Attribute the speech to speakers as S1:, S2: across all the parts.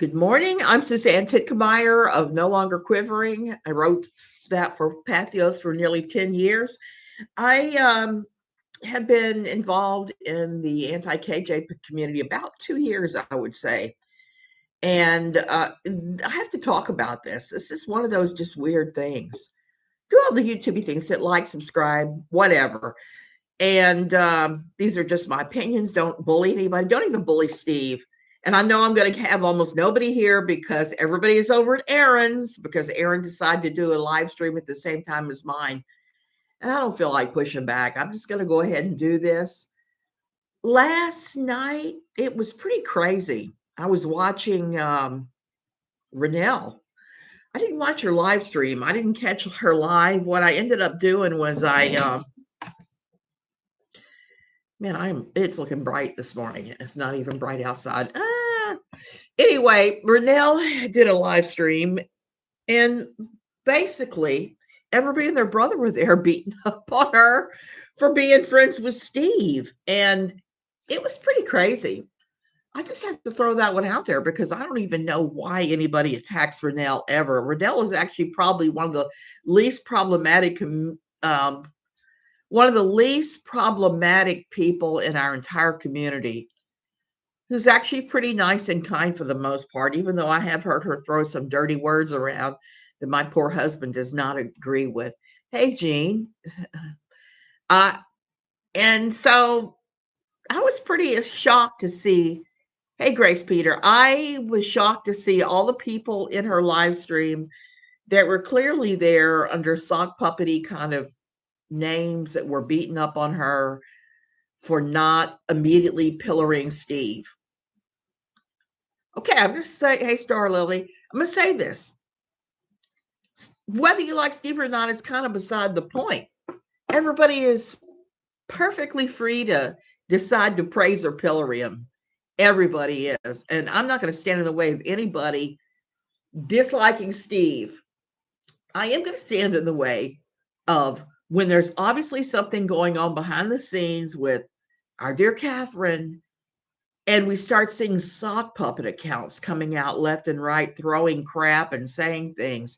S1: Good morning. I'm Suzanne Titkemeyer of No Longer Quivering. I wrote that for Pathios for nearly 10 years. I have been involved in the anti-KJ community about 2 years, I would say. And I have to talk about this. This is one of those just weird things. Do all the YouTube things, hit like, subscribe, whatever. And these are just my opinions. Don't bully anybody. Don't even bully Steve. And I know I'm going to have almost nobody here because everybody is over at Aaron's because Aaron decided to do a live stream at the same time as mine. And I don't feel like pushing back. I'm just going to go ahead and do this. Last night, it was pretty crazy. I was watching Renelle. I didn't watch her live stream. I didn't catch her live. What I ended up doing was it's looking bright this morning. It's not even bright outside. Anyway, Renelle did a live stream, and basically everybody and their brother were there beating up on her for being friends with Steve. And it was pretty crazy. I just have to throw that one out there because I don't even know why anybody attacks Renelle ever. Renelle is actually probably one of the least problematic people in our entire community, who's actually pretty nice and kind for the most part, even though I have heard her throw some dirty words around that my poor husband does not agree with. Hey, Jean. And so I was pretty shocked to see. Hey, Grace Peter. I was shocked to see all the people in her live stream that were clearly there under sock puppety kind of names that were beating up on her for not immediately pillaring Steve. Okay, I'm just saying, hey, Star Lily, I'm going to say this. Whether you like Steve or not, it's kind of beside the point. Everybody is perfectly free to decide to praise or pillory him. Everybody is. And I'm not going to stand in the way of anybody disliking Steve. I am going to stand in the way of when there's obviously something going on behind the scenes with our dear Catherine, and we start seeing sock puppet accounts coming out left and right, throwing crap and saying things.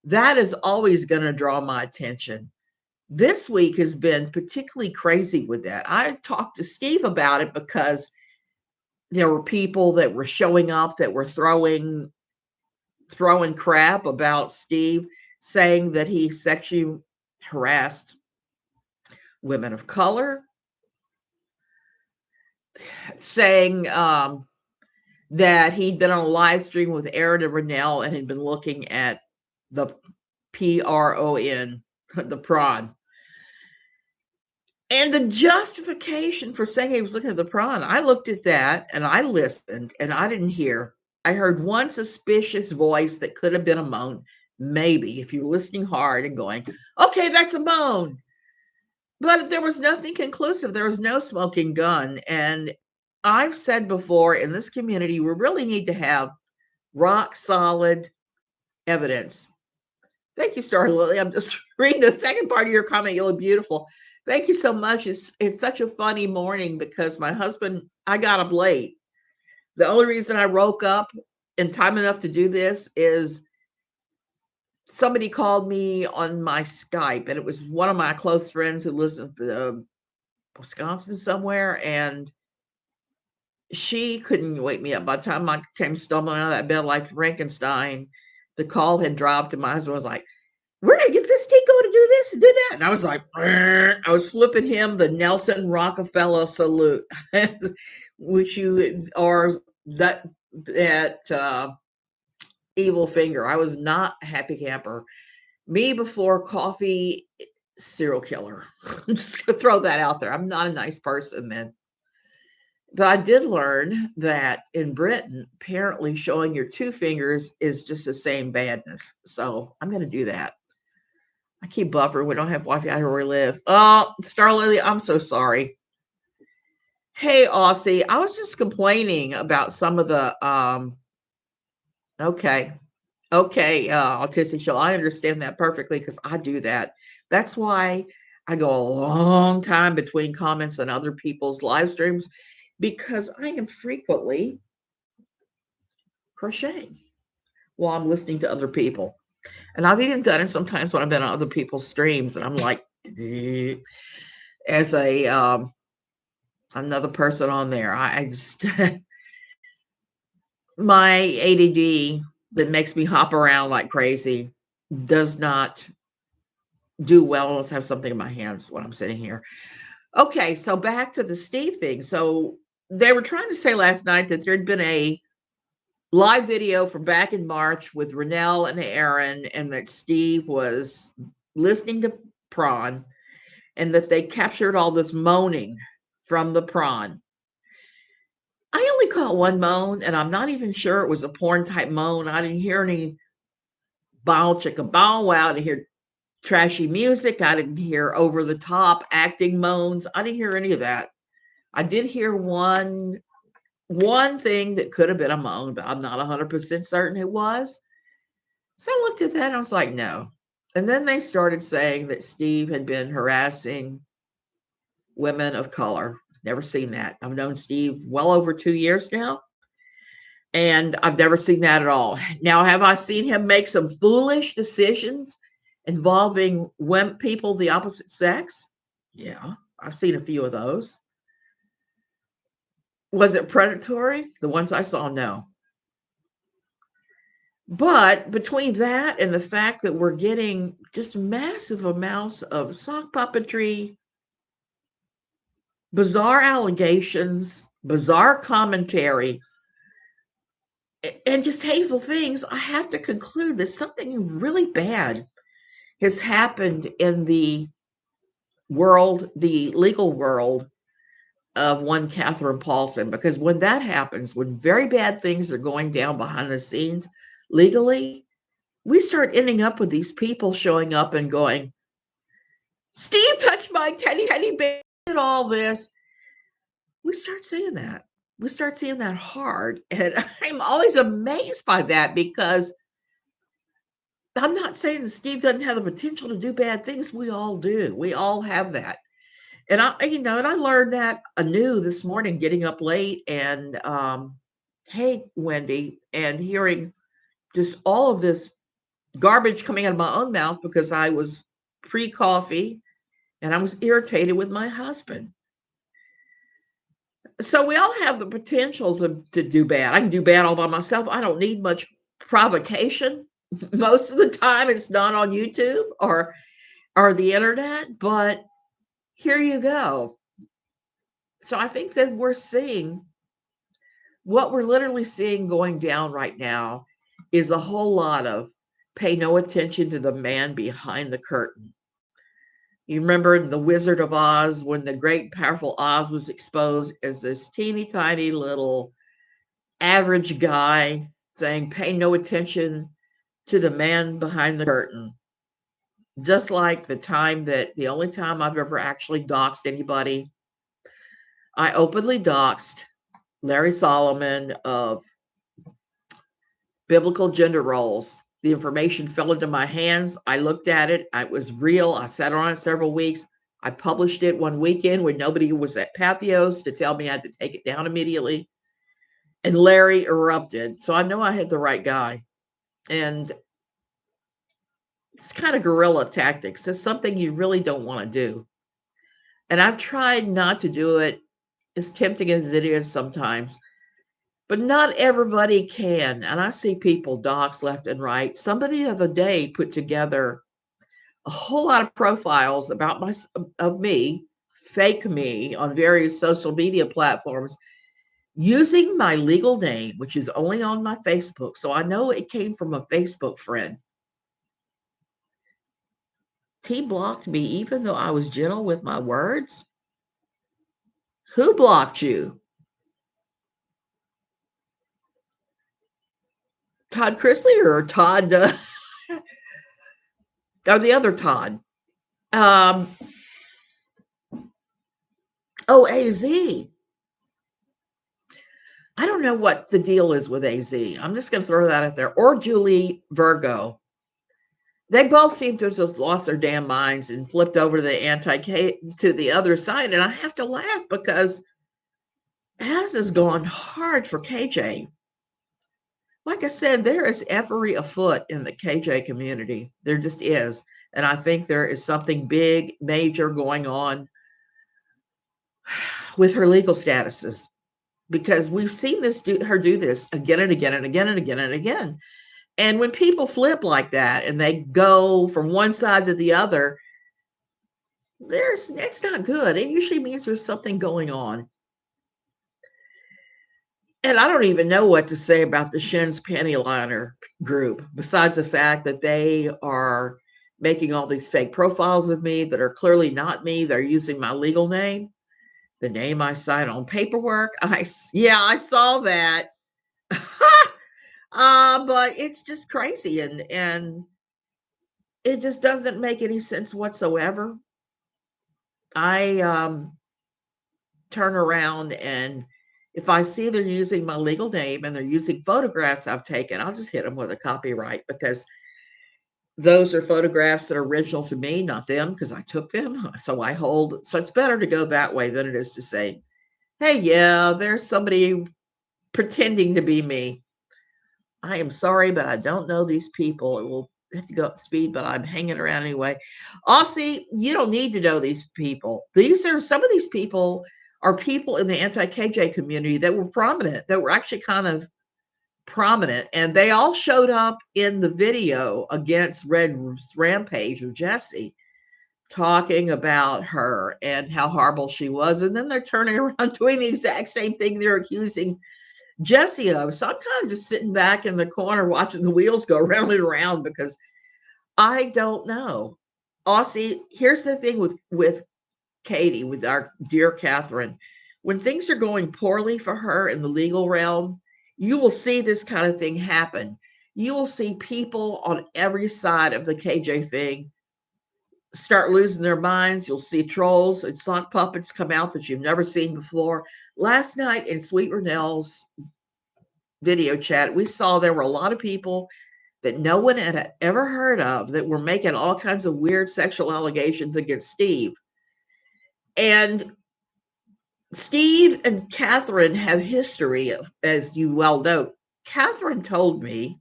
S1: That is always going to draw my attention. This week has been particularly crazy with that. I talked to Steve about it because there were people that were showing up that were throwing crap about Steve, saying that he sexually harassed women of color, saying that he'd been on a live stream with Aaron and Renelle and had been looking at the PRON, the prawn. And the justification for saying he was looking at the prawn, I looked at that and I listened and I didn't hear. I heard one suspicious voice that could have been a moan, maybe, if you're listening hard and going, okay, that's a moan. But there was nothing conclusive. There was no smoking gun. And I've said before, in this community, we really need to have rock solid evidence. Thank you, Star Lily. I'm just reading the second part of your comment. You look beautiful. Thank you so much. It's such a funny morning because my husband, I got up late. The only reason I woke up in time enough to do this is somebody called me on my Skype, and it was one of my close friends who lives in Wisconsin somewhere, and she couldn't wake me up. By the time I came stumbling out of that bed like Frankenstein, the call had dropped, and my husband was like, we're going to get this Tico to do this and do that. And I was like, I was flipping him the Nelson Rockefeller salute, which you are that evil finger. I was not a happy camper. Me before coffee, serial killer. I'm just going to throw that out there. I'm not a nice person then. But I did learn that in Britain, apparently showing your two fingers is just the same badness. So I'm going to do that. I keep buffering. We don't have Wi-Fi where we live. Oh, Star Lily, I'm so sorry. Hey, Aussie, I was just complaining about some of the okay, autistic show. I understand that perfectly because I do that. That's why I go a long time between comments and other people's live streams because I am frequently crocheting while I'm listening to other people. And I've even done it sometimes when I've been on other people's streams, and I'm like, as a another person on there, I just my ADD that makes me hop around like crazy does not do well unless I have something in my hands when I'm sitting here. Okay, so back to the Steve thing. So they were trying to say last night that there'd been a live video from back in March with Renelle and Aaron, and that Steve was listening to Prawn, and that they captured all this moaning from the Prawn. I only caught one moan, and I'm not even sure it was a porn type moan. I didn't hear any bow chicka bow wow. I didn't hear trashy music. I didn't hear over the top acting moans. I didn't hear any of that. I did hear one thing that could have been a moan, but I'm not 100% certain it was. So I looked at that and I was like, no. And then they started saying that Steve had been harassing women of color. Never seen that. I've known Steve well over 2 years now, and I've never seen that at all. Now, have I seen him make some foolish decisions involving women, people of the opposite sex? Yeah, I've seen a few of those. Was it predatory? The ones I saw, no. But between that and the fact that we're getting just massive amounts of sock puppetry, bizarre allegations, bizarre commentary, and just hateful things, I have to conclude that something really bad has happened in the world, the legal world of one Catherine Paulson. Because when that happens, when very bad things are going down behind the scenes legally, we start ending up with these people showing up and going, Steve touched my teddy bear and all this. We start seeing that. We start seeing that hard. And I'm always amazed by that, because I'm not saying that Steve doesn't have the potential to do bad things. We all do. We all have that. And I learned that anew this morning, getting up late and, hey, Wendy, and hearing just all of this garbage coming out of my own mouth because I was pre-coffee and I was irritated with my husband. So we all have the potential to do bad. I can do bad all by myself. I don't need much provocation. Most of the time it's not on YouTube or the internet, but here you go. So I think that we're seeing what we're literally seeing going down right now is a whole lot of pay no attention to the man behind the curtain. You remember in The Wizard of Oz when the great powerful Oz was exposed as this teeny tiny little average guy saying, pay no attention to the man behind the curtain. Just like the only time I've ever actually doxed anybody, I openly doxed Larry Solomon of biblical gender roles. The information fell into my hands. I looked at it. It was real. I sat on it several weeks. I published it one weekend when nobody was at Pathios to tell me I had to take it down immediately. And Larry erupted. So I know I had the right guy. And it's kind of guerrilla tactics. It's something you really don't want to do. And I've tried not to do it, as tempting as it is sometimes. But not everybody can. And I see people dox left and right. Somebody the other day put together a whole lot of profiles about me, fake me, on various social media platforms using my legal name, which is only on my Facebook. So I know it came from a Facebook friend. He blocked me even though I was gentle with my words. Who blocked you? Todd Chrisley or Todd or the other Todd? AZ. I don't know what the deal is with AZ. I'm just going to throw that out there. Or Julie Virgo. They both seem to have just lost their damn minds and flipped over to the other side. And I have to laugh because Az has gone hard for KJ. like I said, there is every afoot in the KJ community. There just is. And I think there is something big, major going on with her legal statuses because we've seen her do this again and again and again and again and again. And when people flip like that and they go from one side to the other, it's not good. It usually means there's something going on. And I don't even know what to say about the Shin's panty liner group, besides the fact that they are making all these fake profiles of me that are clearly not me. They're using my legal name, the name I sign on paperwork. Yeah, I saw that. But it's just crazy, and it just doesn't make any sense whatsoever. I turn around, and if I see they're using my legal name and they're using photographs I've taken, I'll just hit them with a copyright because those are photographs that are original to me, not them, because I took them. So it's better to go that way than it is to say, hey, yeah, there's somebody pretending to be me. I am sorry, but I don't know these people. It will have to go up to speed, but I'm hanging around anyway. Aussie, you don't need to know these people. Some of these people are people in the anti-KJ community that were prominent, that were actually kind of prominent, and they all showed up in the video against Red's rampage of Jesse, talking about her and how horrible she was. And then they're turning around doing the exact same thing they're accusing Jesse of. So I'm kind of just sitting back in the corner watching the wheels go round and around because I don't know. Aussie, here's the thing with Katie, with our dear Catherine. When things are going poorly for her in the legal realm, you will see this kind of thing happen. You will see people on every side of the KJ thing start losing their minds. You'll see trolls and sock puppets come out that you've never seen before. Last night in Sweet Renell's video chat, we saw there were a lot of people that no one had ever heard of that were making all kinds of weird sexual allegations against Steve. And Steve and Catherine have history of, as you well know. Catherine told me,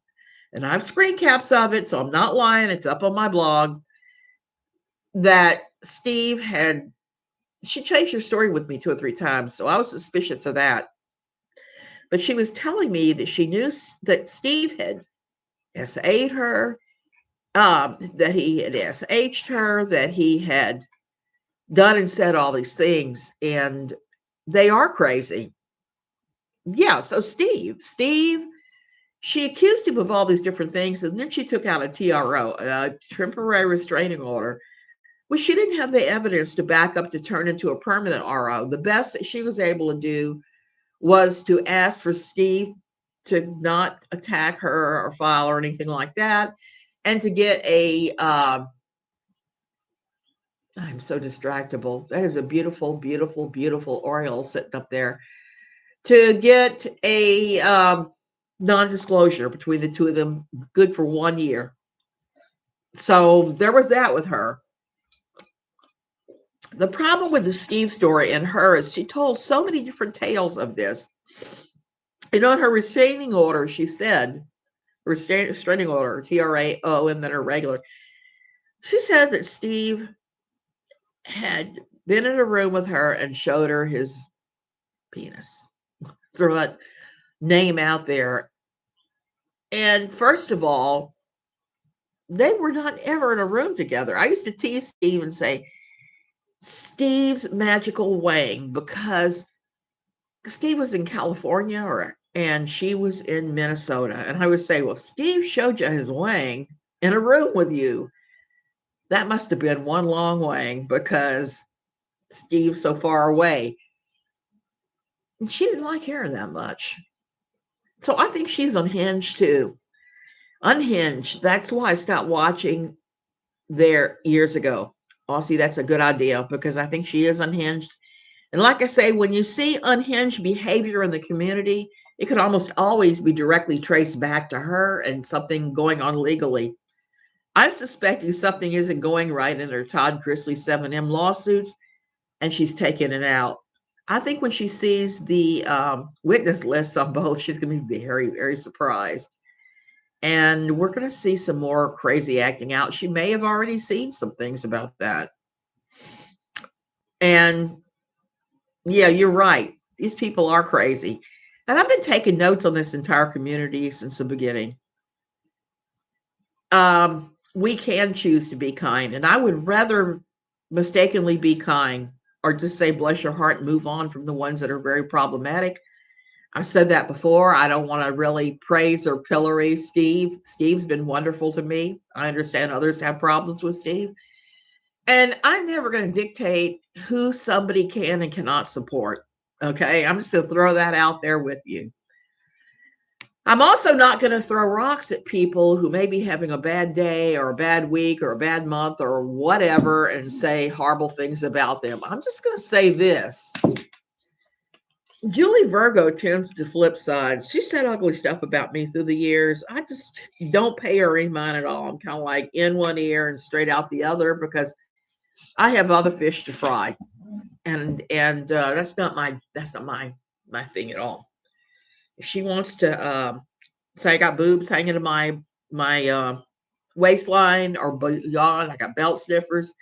S1: and I have screen caps of it, so I'm not lying, it's up on my blog, that she changed her story with me 2 or 3 times, so I was suspicious of that. But she was telling me that she knew that Steve had SA'd her, that he had SH'd her, that he had done and said all these things, and they are crazy. Yeah, so Steve, she accused him of all these different things, and then she took out a TRO, a temporary restraining order, which she didn't have the evidence to back up to turn into a permanent RO. The best that she was able to do was to ask for Steve to not attack her or file or anything like that, and to get I'm so distractible. That is a beautiful, beautiful, beautiful Oriole sitting up there. To get a non-disclosure between the two of them, good for 1 year. So there was that with her. The problem with the Steve story and her is she told so many different tales of this. In her restraining order, she said, restraining order, TRAO, and then her regular, she said that Steve had been in a room with her and showed her his penis. Throw that name out there. And first of all, they were not ever in a room together. I used to tease Steve and say, Steve's magical Wang, because Steve was in California and she was in Minnesota. And I would say, well, Steve showed you his Wang in a room with you. That must have been one long Wang because Steve's so far away. And she didn't like hearing that much. So I think she's unhinged too. Unhinged. That's why I stopped watching there years ago. Aussie, that's a good idea because I think she is unhinged. And like I say, when you see unhinged behavior in the community, it could almost always be directly traced back to her and something going on legally. I'm suspecting something isn't going right in her Todd Chrisley 7M lawsuits, and she's taking it out. I think when she sees the witness lists on both, she's going to be very, very surprised. And we're going to see some more crazy acting out. She may have already seen some things about that. And yeah, you're right. These people are crazy. And I've been taking notes on this entire community since the beginning. We can choose to be kind, and I would rather mistakenly be kind or just say bless your heart and move on from the ones that are very problematic. I've said that before. I don't want to really praise or pillory Steve. Steve's been wonderful to me. I understand others have problems with Steve. And I'm never going to dictate who somebody can and cannot support. Okay. I'm just going to throw that out there with you. I'm also not going to throw rocks at people who may be having a bad day or a bad week or a bad month or whatever and say horrible things about them. I'm just going to say this. Julie Virgo tends to flip sides. She said ugly stuff about me through the years. I just don't pay her any mind at all. I'm kind of like in one ear and straight out the other because I have other fish to fry, and that's not my thing at all. If she wants to say I got boobs hanging to my waistline or beyond, I got belt sniffers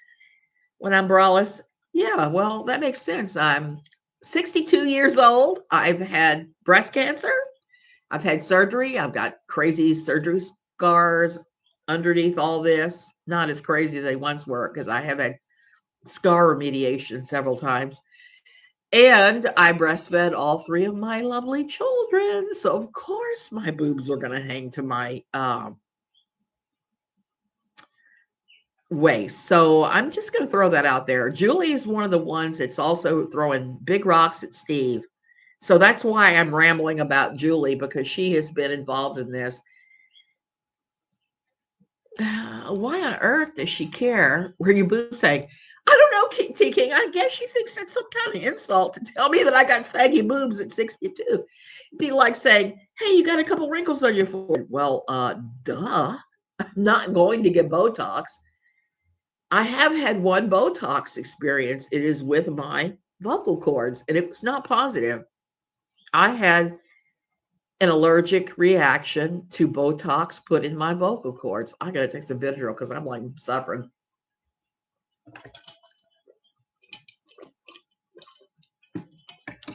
S1: when I'm braless. Yeah, well, that makes sense. I'm 62 years old. I've had breast cancer. I've had surgery. I've got crazy surgery scars underneath all this. Not as crazy as they once were because I have had scar remediation several times. And I breastfed all three of my lovely children. So, of course, my boobs are going to hang to my waist. So, I'm just going to throw that out there. Julie is one of the ones that's also throwing big rocks at Steve. So, that's why I'm rambling about Julie because she has been involved in this. Why on earth does she care where your boobs hang? I don't know, T King. I guess she thinks that's some kind of insult to tell me that I got saggy boobs at 62. It'd be like saying, hey, you got a couple wrinkles on your forehead. Well, duh. I'm not going to get Botox. I have had one Botox experience. It is with my vocal cords, and it was not positive. I had an allergic reaction to Botox put in my vocal cords. I got to take some Benadryl because I'm like suffering.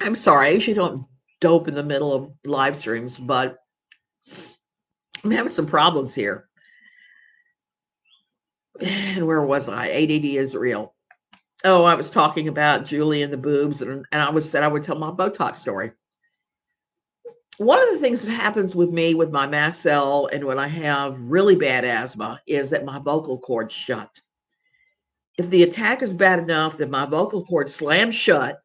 S1: I'm sorry. I usually don't dope in the middle of live streams, but I'm having some problems here. And where was I? ADD is real. Oh, I was talking about Julie and the boobs, and I said I would tell my Botox story. One of the things that happens with me with my mast cell and when I have really bad asthma is that my vocal cords shut. If the attack is bad enough that my vocal cord slams shut,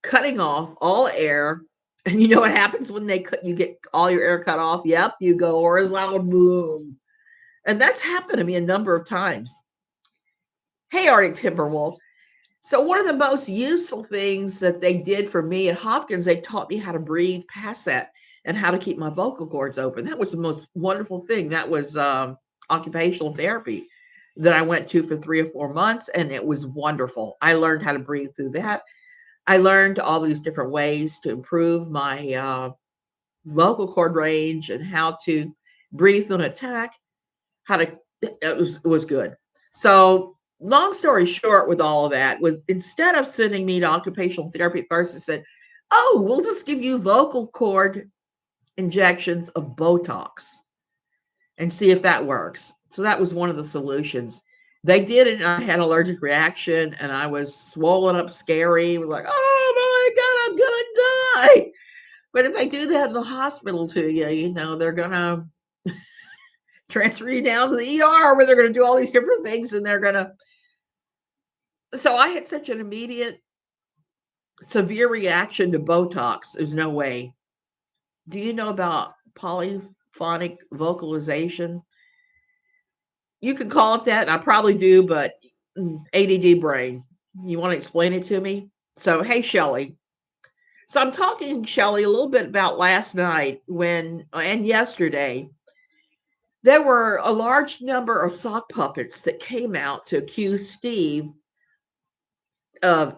S1: cutting off all air. And you know what happens when you get all your air cut off? Yep, you go horizontal boom. And that's happened to me a number of times. Hey, Arctic Timberwolf. So one of the most useful things that they did for me at Hopkins, they taught me how to breathe past that and how to keep my vocal cords open. That was the most wonderful thing. That was occupational therapy that I went to for 3 or 4 months, and it was wonderful. I learned how to breathe through that. I learned all these different ways to improve my vocal cord range and how to breathe through an attack. It was good. So long story short, with all of that, instead of sending me to occupational therapy at first, it said, "Oh, we'll just give you vocal cord injections of Botox and see if that works." So that was one of the solutions. They did it, and I had an allergic reaction, and I was swollen up, scary. It was like, oh my God, I'm gonna die. But if they do that in the hospital to you, they're gonna transfer you down to the ER where they're gonna do all these different things, and they're gonna. So I had such an immediate, severe reaction to Botox. There's no way. Do you know about polyphonic vocalization? You can call it that. I probably do, but ADD brain. You want to explain it to me? So, hey, Shelley. So I'm talking, Shelley, a little bit about last night and yesterday. There were a large number of sock puppets that came out to accuse Steve of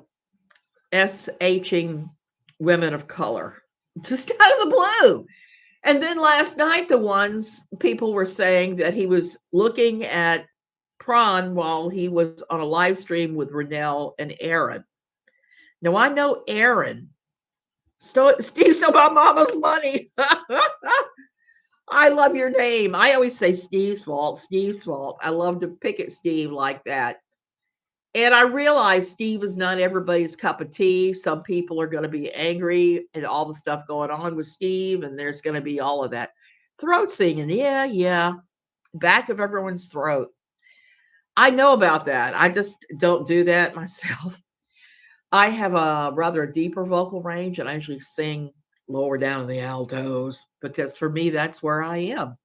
S1: SHing women of color, just out of the blue. And then last night, people were saying that he was looking at prawn while he was on a live stream with Renell and Aaron. Now I know Aaron. Steve stole my mama's money. I love your name. I always say Steve's fault, Steve's fault. I love to pick at Steve like that. And I realize Steve is not everybody's cup of tea. Some people are going to be angry at all the stuff going on with Steve, and there's going to be all of that. Throat singing, yeah. Back of everyone's throat. I know about that. I just don't do that myself. I have a rather deeper vocal range, and I usually sing lower down in the altos because for me, that's where I am.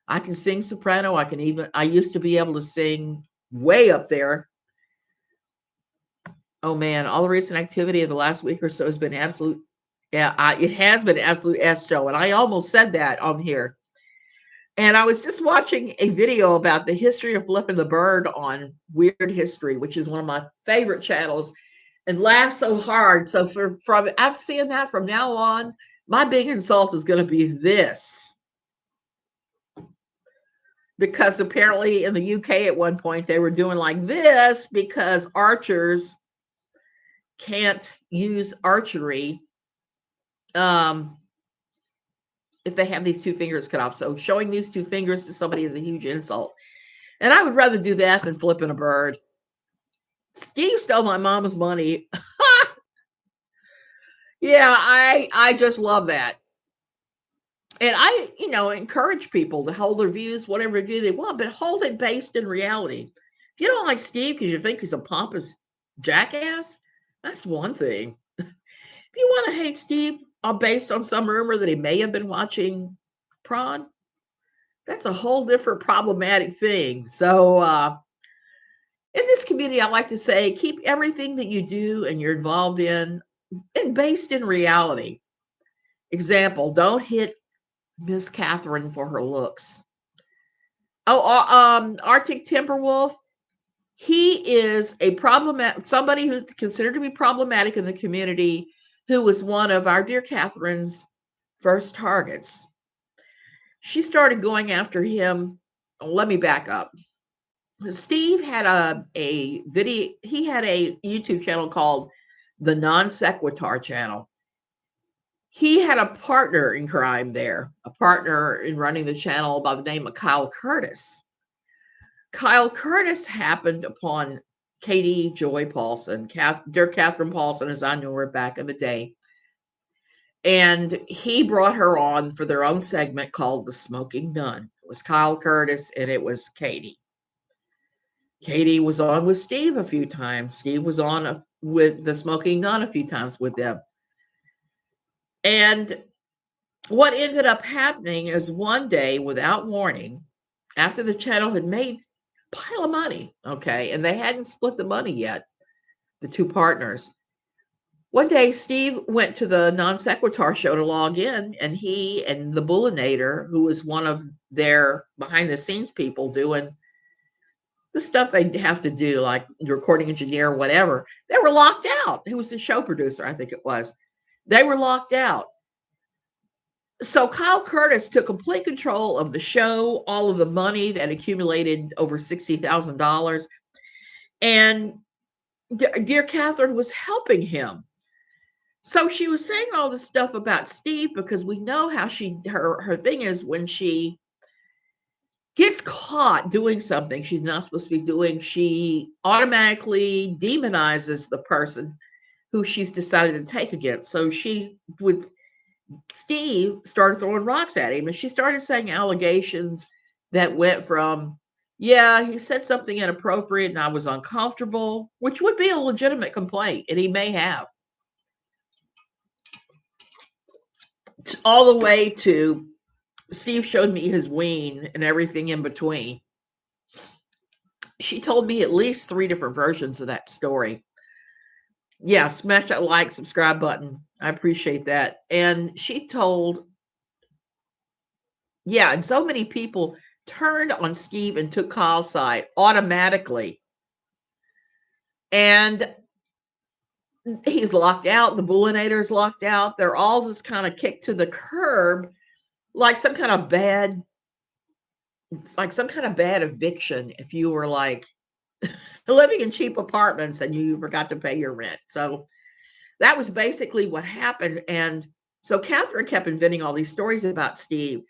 S1: I can sing soprano. I used to be able to sing way up there. Oh man, all the recent activity of the last week or so has been absolute. Yeah, it has been absolute S show. And I almost said that on here. And I was just watching a video about the history of flipping the bird on Weird History, which is one of my favorite channels, and laughed so hard. So from I've seen that from now on, my big insult is going to be this. Because apparently in the UK at one point they were doing like this because archers can't use archery if they have these two fingers cut off. So showing these two fingers to somebody is a huge insult. And I would rather do that than flipping a bird. Steve stole my mama's money. Yeah, I just love that. And I, encourage people to hold their views, whatever view they want, but hold it based in reality. If you don't like Steve because you think he's a pompous jackass, that's one thing. If you want to hate Steve based on some rumor that he may have been watching prawn, that's a whole different problematic thing. So in this community, I like to say, keep everything that you do and you're involved in and based in reality. Example, don't hit Miss Catherine for her looks. Arctic Timberwolf, he is somebody who's considered to be problematic in the community, who was one of our dear Catherine's first targets. She started going after him. Let me back up. Steve had a video. He had a YouTube channel called the Non-Sequitur channel. He had a partner in crime there, a partner in running the channel by the name of Kyle Curtis. Kyle Curtis happened upon Katie Joy Paulson, dear Catherine Paulson, as I knew her back in the day. And he brought her on for their own segment called The Smoking Nun. It was Kyle Curtis and it was Katie. Katie was on with Steve a few times. Steve was on with The Smoking Nun a few times with them. And what ended up happening is one day, without warning, after the channel had made a pile of money, okay, and they hadn't split the money yet, the two partners. One day, Steve went to the Non-Sequitur show to log in, and he and the Bullinator, who was one of their behind-the-scenes people doing the stuff they have to do, like the recording engineer or whatever, they were locked out. Who was the show producer, I think it was. They were locked out. So Kyle Curtis took complete control of the show, all of the money that accumulated over $60,000. And dear Catherine was helping him. So she was saying all this stuff about Steve because we know how her thing is when she gets caught doing something she's not supposed to be doing, she automatically demonizes the person who she's decided to take against. So she, with Steve, started throwing rocks at him, and she started saying allegations that went from, yeah, he said something inappropriate and I was uncomfortable, which would be a legitimate complaint, and he may have, all the way to Steve showed me his whine and everything in between. She told me at least 3 different versions of that story. Yeah, smash that like, subscribe button. I appreciate that. And she told, yeah, and so many people turned on Steve and took Kyle's side automatically. And he's locked out. The Bullinator's locked out. They're all just kind of kicked to the curb like some kind of bad, like some kind of bad eviction if you were like living in cheap apartments and you forgot to pay your rent. So that was basically what happened. And so Catherine kept inventing all these stories about Steve.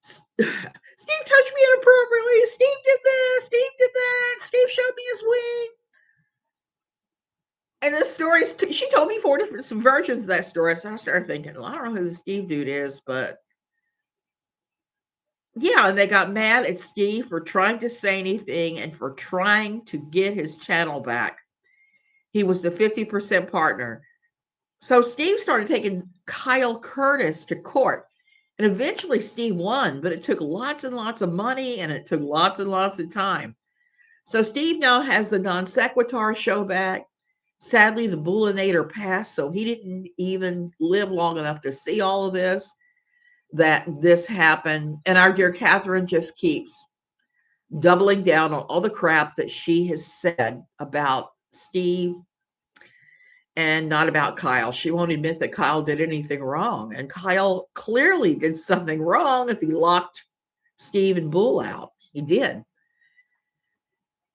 S1: Steve touched me inappropriately. Steve did this. Steve did that. Steve showed me his wing. And the stories, she told me 4 different some versions of that story. So I started thinking, well, I don't know who the Steve dude is, but yeah. And they got mad at Steve for trying to say anything and for trying to get his channel back. He was the 50% partner. So Steve started taking Kyle Curtis to court. And eventually Steve won, but it took lots and lots of money and it took lots and lots of time. So Steve now has the non-sequitur show back. Sadly, the bullinator passed, so he didn't even live long enough to see all of this, that this happened. And our dear Catherine just keeps doubling down on all the crap that she has said about Steve and not about Kyle. She won't admit that Kyle did anything wrong. And Kyle clearly did something wrong if he locked Steve and Bull out. He did.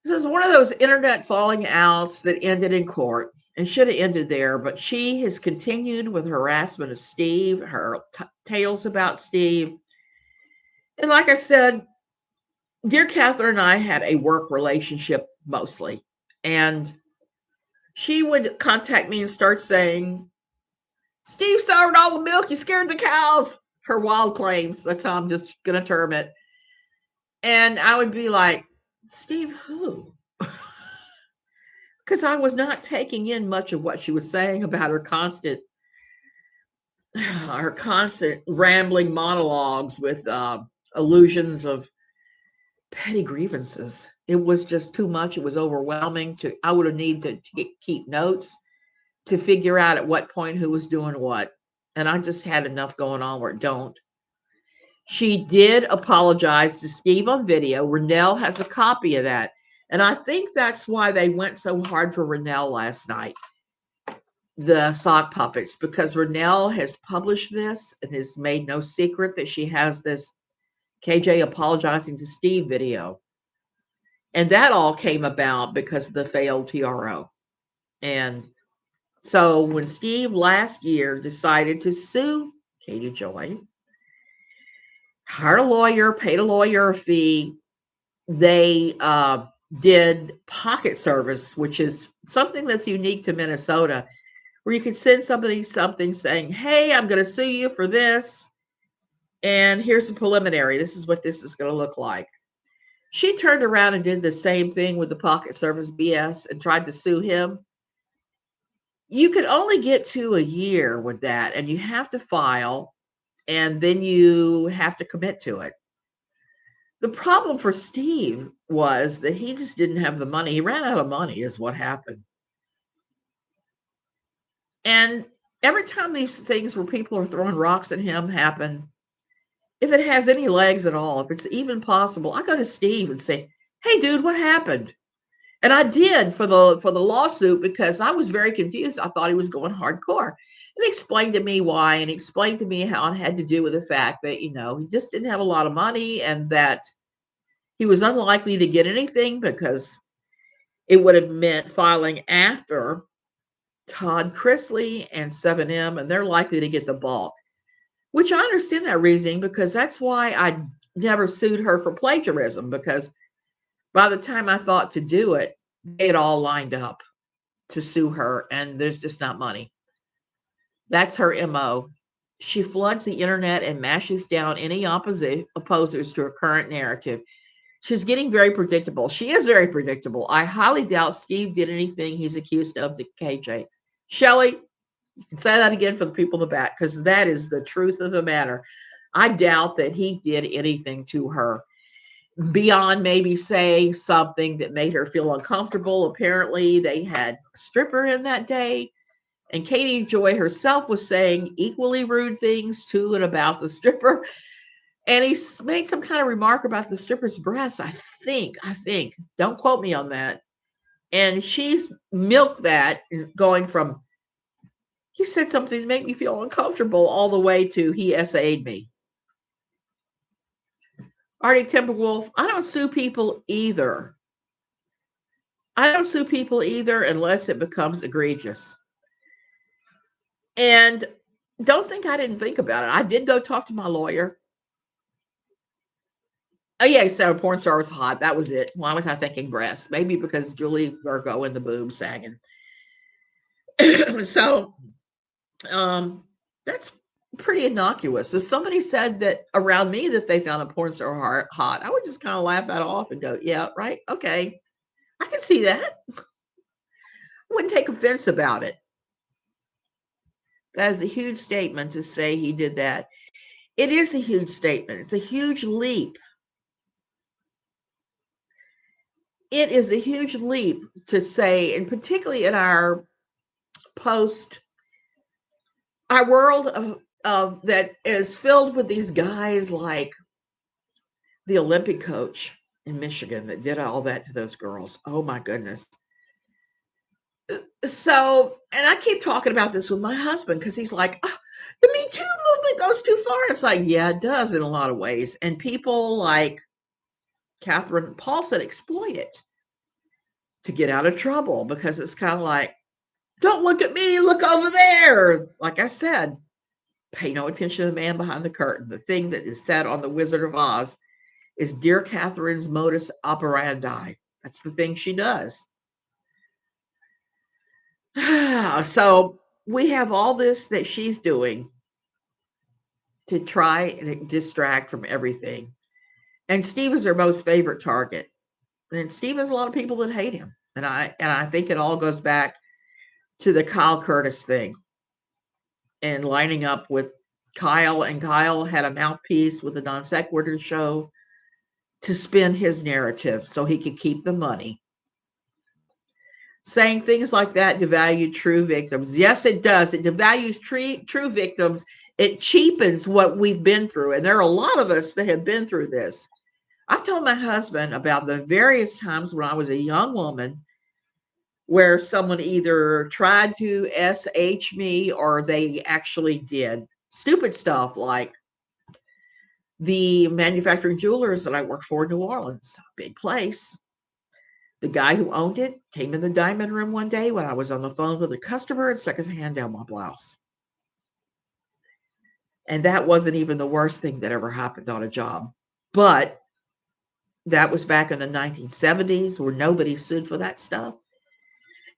S1: This is one of those internet falling outs that ended in court and should have ended there, but she has continued with harassment of Steve, her tales about Steve. And like I said, dear Catherine and I had a work relationship mostly. And she would contact me and start saying, Steve served all the milk, you scared the cows. Her wild claims. That's how I'm just going to term it. And I would be like, Steve, who? Because I was not taking in much of what she was saying about her constant rambling monologues with illusions of petty grievances. It was just too much. It was overwhelming. I would have needed to keep notes to figure out at what point who was doing what. And I just had enough going on where it don't. She did apologize to Steve on video. Renell has a copy of that. And I think that's why they went so hard for Renell last night, the sock puppets, because Renell has published this and has made no secret that she has this KJ apologizing to Steve video. And that all came about because of the failed TRO. And so when Steve last year decided to sue Katie Joy, hired a lawyer, paid a lawyer a fee, they did pocket service, which is something that's unique to Minnesota, where you could send somebody something saying, hey, I'm going to sue you for this. And here's a preliminary. This is what this is going to look like. She turned around and did the same thing with the pocket service BS and tried to sue him. You could only get to a year with that, and you have to file, and then you have to commit to it. The problem for Steve was that he just didn't have the money. He ran out of money is what happened. And every time these things where people are throwing rocks at him happen, if it has any legs at all, if it's even possible, I go to Steve and say, hey, dude, what happened? And I did for the lawsuit because I was very confused. I thought he was going hardcore. And he explained to me why, and he explained to me how it had to do with the fact that, he just didn't have a lot of money and that he was unlikely to get anything because it would have meant filing after Todd Chrisley and 7M, and they're likely to get the bulk, which I understand that reasoning because that's why I never sued her for plagiarism, because by the time I thought to do it, they had all lined up to sue her, and there's just not money. That's her MO. She floods the internet and mashes down any opposers to her current narrative. She's getting very predictable. She is very predictable. I highly doubt Steve did anything he's accused of to KJ. Shelley, you can say that again for the people in the back, because that is the truth of the matter. I doubt that he did anything to her beyond maybe say something that made her feel uncomfortable. Apparently, they had a stripper in that day, and Katie Joy herself was saying equally rude things to and about the stripper. And he made some kind of remark about the stripper's breasts. I think, don't quote me on that. And she's milked that, going from, he said something to make me feel uncomfortable, all the way to he SA'd me. Arctic Timberwolf, I don't sue people either. I don't sue people either unless it becomes egregious. And don't think I didn't think about it. I did go talk to my lawyer. Oh yeah, he said a porn star was hot. That was it. Why was I thinking breasts? Maybe because Julie Virgo and the boobs sagging. So that's pretty innocuous. If somebody said that around me that they found a porn star hot, I would just kind of laugh that off and go, yeah, right. Okay. I can see that. I wouldn't take offense about it. That is a huge statement to say he did that. It is a huge statement. It's a huge leap. It is a huge leap to say, and particularly in our our world of that is filled with these guys like the Olympic coach in Michigan that did all that to those girls. Oh my goodness. So, and I keep talking about this with my husband because he's like, oh, the Me Too movement goes too far. It's like, yeah, it does in a lot of ways. And people like Catherine Paulson exploit it to get out of trouble because it's kind of like, don't look at me, look over there. Like I said, pay no attention to the man behind the curtain. The thing that is said on The Wizard of Oz is Dear Catherine's modus operandi. That's the thing she does. So we have all this that she's doing to try and distract from everything. And Steve is her most favorite target. And Steve has a lot of people that hate him. And I think it all goes back to the Kyle Curtis thing and lining up with Kyle. And Kyle had a mouthpiece with the non-sequitur show to spin his narrative so he could keep the money. Saying things like that devalue true victims. Yes, it does. It devalues true victims. It cheapens what we've been through. And there are a lot of us that have been through this. I told my husband about the various times when I was a young woman where someone either tried to SH me or they actually did stupid stuff like the manufacturing jewelers that I worked for in New Orleans, big place. The guy who owned it came in the diamond room one day when I was on the phone with a customer and stuck his hand down my blouse. And that wasn't even the worst thing that ever happened on a job. But that was back in the 1970s where nobody sued for that stuff.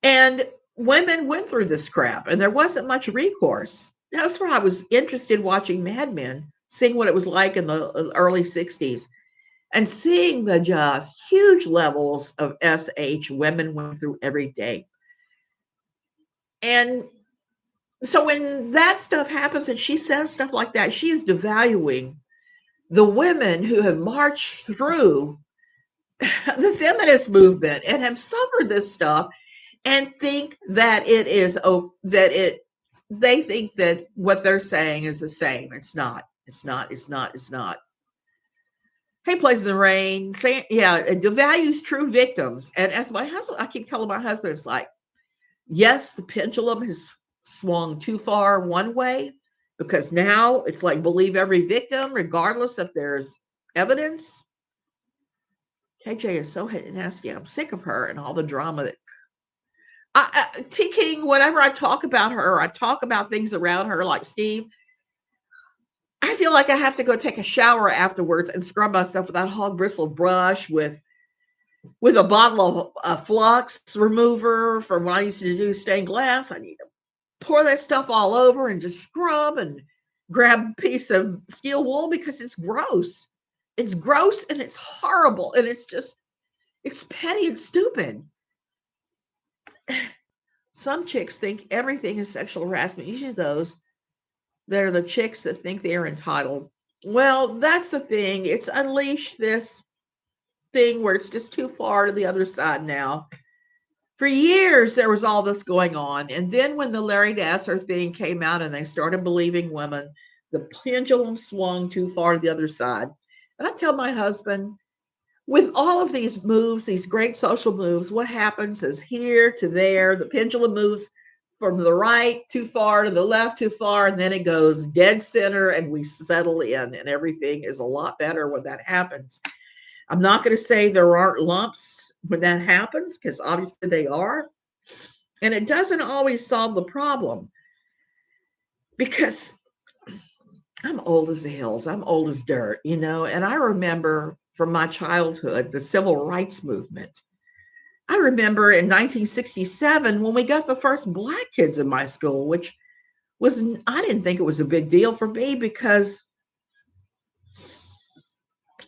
S1: And women went through this crap and there wasn't much recourse. That's where I was interested watching Mad Men, seeing what it was like in the early 60s. And seeing the just huge levels of SH women went through every day. And so when that stuff happens and she says stuff like that, she is devaluing the women who have marched through the feminist movement and have suffered this stuff and think that it is, they think that what they're saying is the same. It's not. Hey, Plays in the Rain, it devalues true victims. And as my husband, I keep telling my husband, it's like, yes, the pendulum has swung too far one way because now it's like believe every victim, regardless if there's evidence. KJ is so nasty. I'm sick of her and all the drama that T King, whenever I talk about her, I talk about things around her like Steve. I feel like I have to go take a shower afterwards and scrub myself with that hog bristle brush with a bottle of flux remover from when I used to do stained glass. I need to pour that stuff all over and just scrub and grab a piece of steel wool because it's gross. It's gross and it's horrible and it's petty and stupid. Some chicks think everything is sexual harassment. Usually those that are the chicks that think they are entitled. Well, that's the thing. It's unleashed this thing where it's just too far to the other side now. For years, there was all this going on. And then when the Larry Nassar thing came out and they started believing women, the pendulum swung too far to the other side. And I tell my husband, with all of these moves, these great social moves, what happens is here to there, the pendulum moves from the right too far to the left too far, and then it goes dead center and we settle in, and everything is a lot better when that happens. I'm not going to say there aren't lumps when that happens, because obviously they are. And it doesn't always solve the problem, because I'm old as the hills. I'm old as dirt, and I remember from my childhood the civil rights movement. I remember in 1967 when we got the first black kids in my school, which was, I didn't think it was a big deal for me, because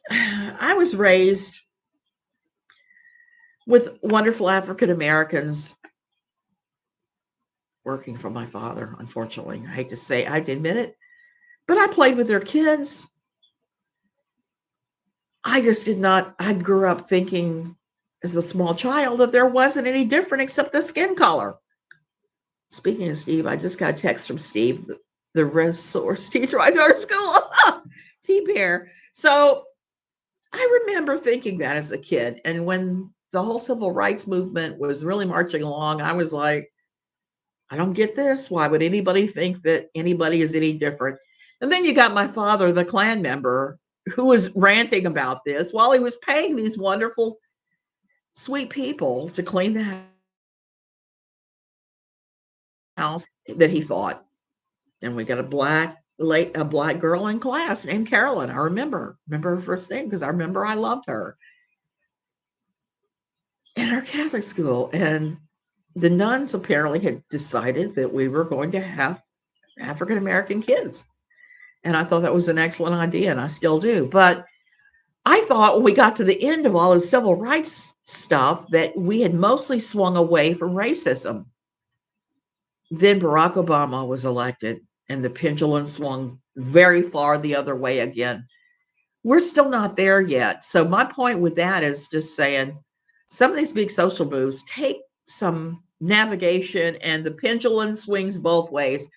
S1: I was raised with wonderful African Americans working for my father, unfortunately. I hate to say, I have to admit it, but I played with their kids. I just did not, I grew up thinking as a small child that there wasn't any different except the skin color. Speaking of Steve, I just got a text from Steve, the resource teacher I go to school, T-Bear. So I remember thinking that as a kid. And when the whole civil rights movement was really marching along, I was like, I don't get this. Why would anybody think that anybody is any different? And then you got my father, the Klan member, who was ranting about this while he was paying these wonderful, sweet people to clean the house that he thought. And we got a black girl in class named Carolyn. I remember her first name because I remember I loved her, in our Catholic school. And the nuns apparently had decided that we were going to have African American kids. And I thought that was an excellent idea, and I still do. But I thought when we got to the end of all the civil rights stuff that we had mostly swung away from racism. Then Barack Obama was elected, and the pendulum swung very far the other way again. We're still not there yet. So my point with that is just saying some of these big social moves take some navigation, and the pendulum swings both ways.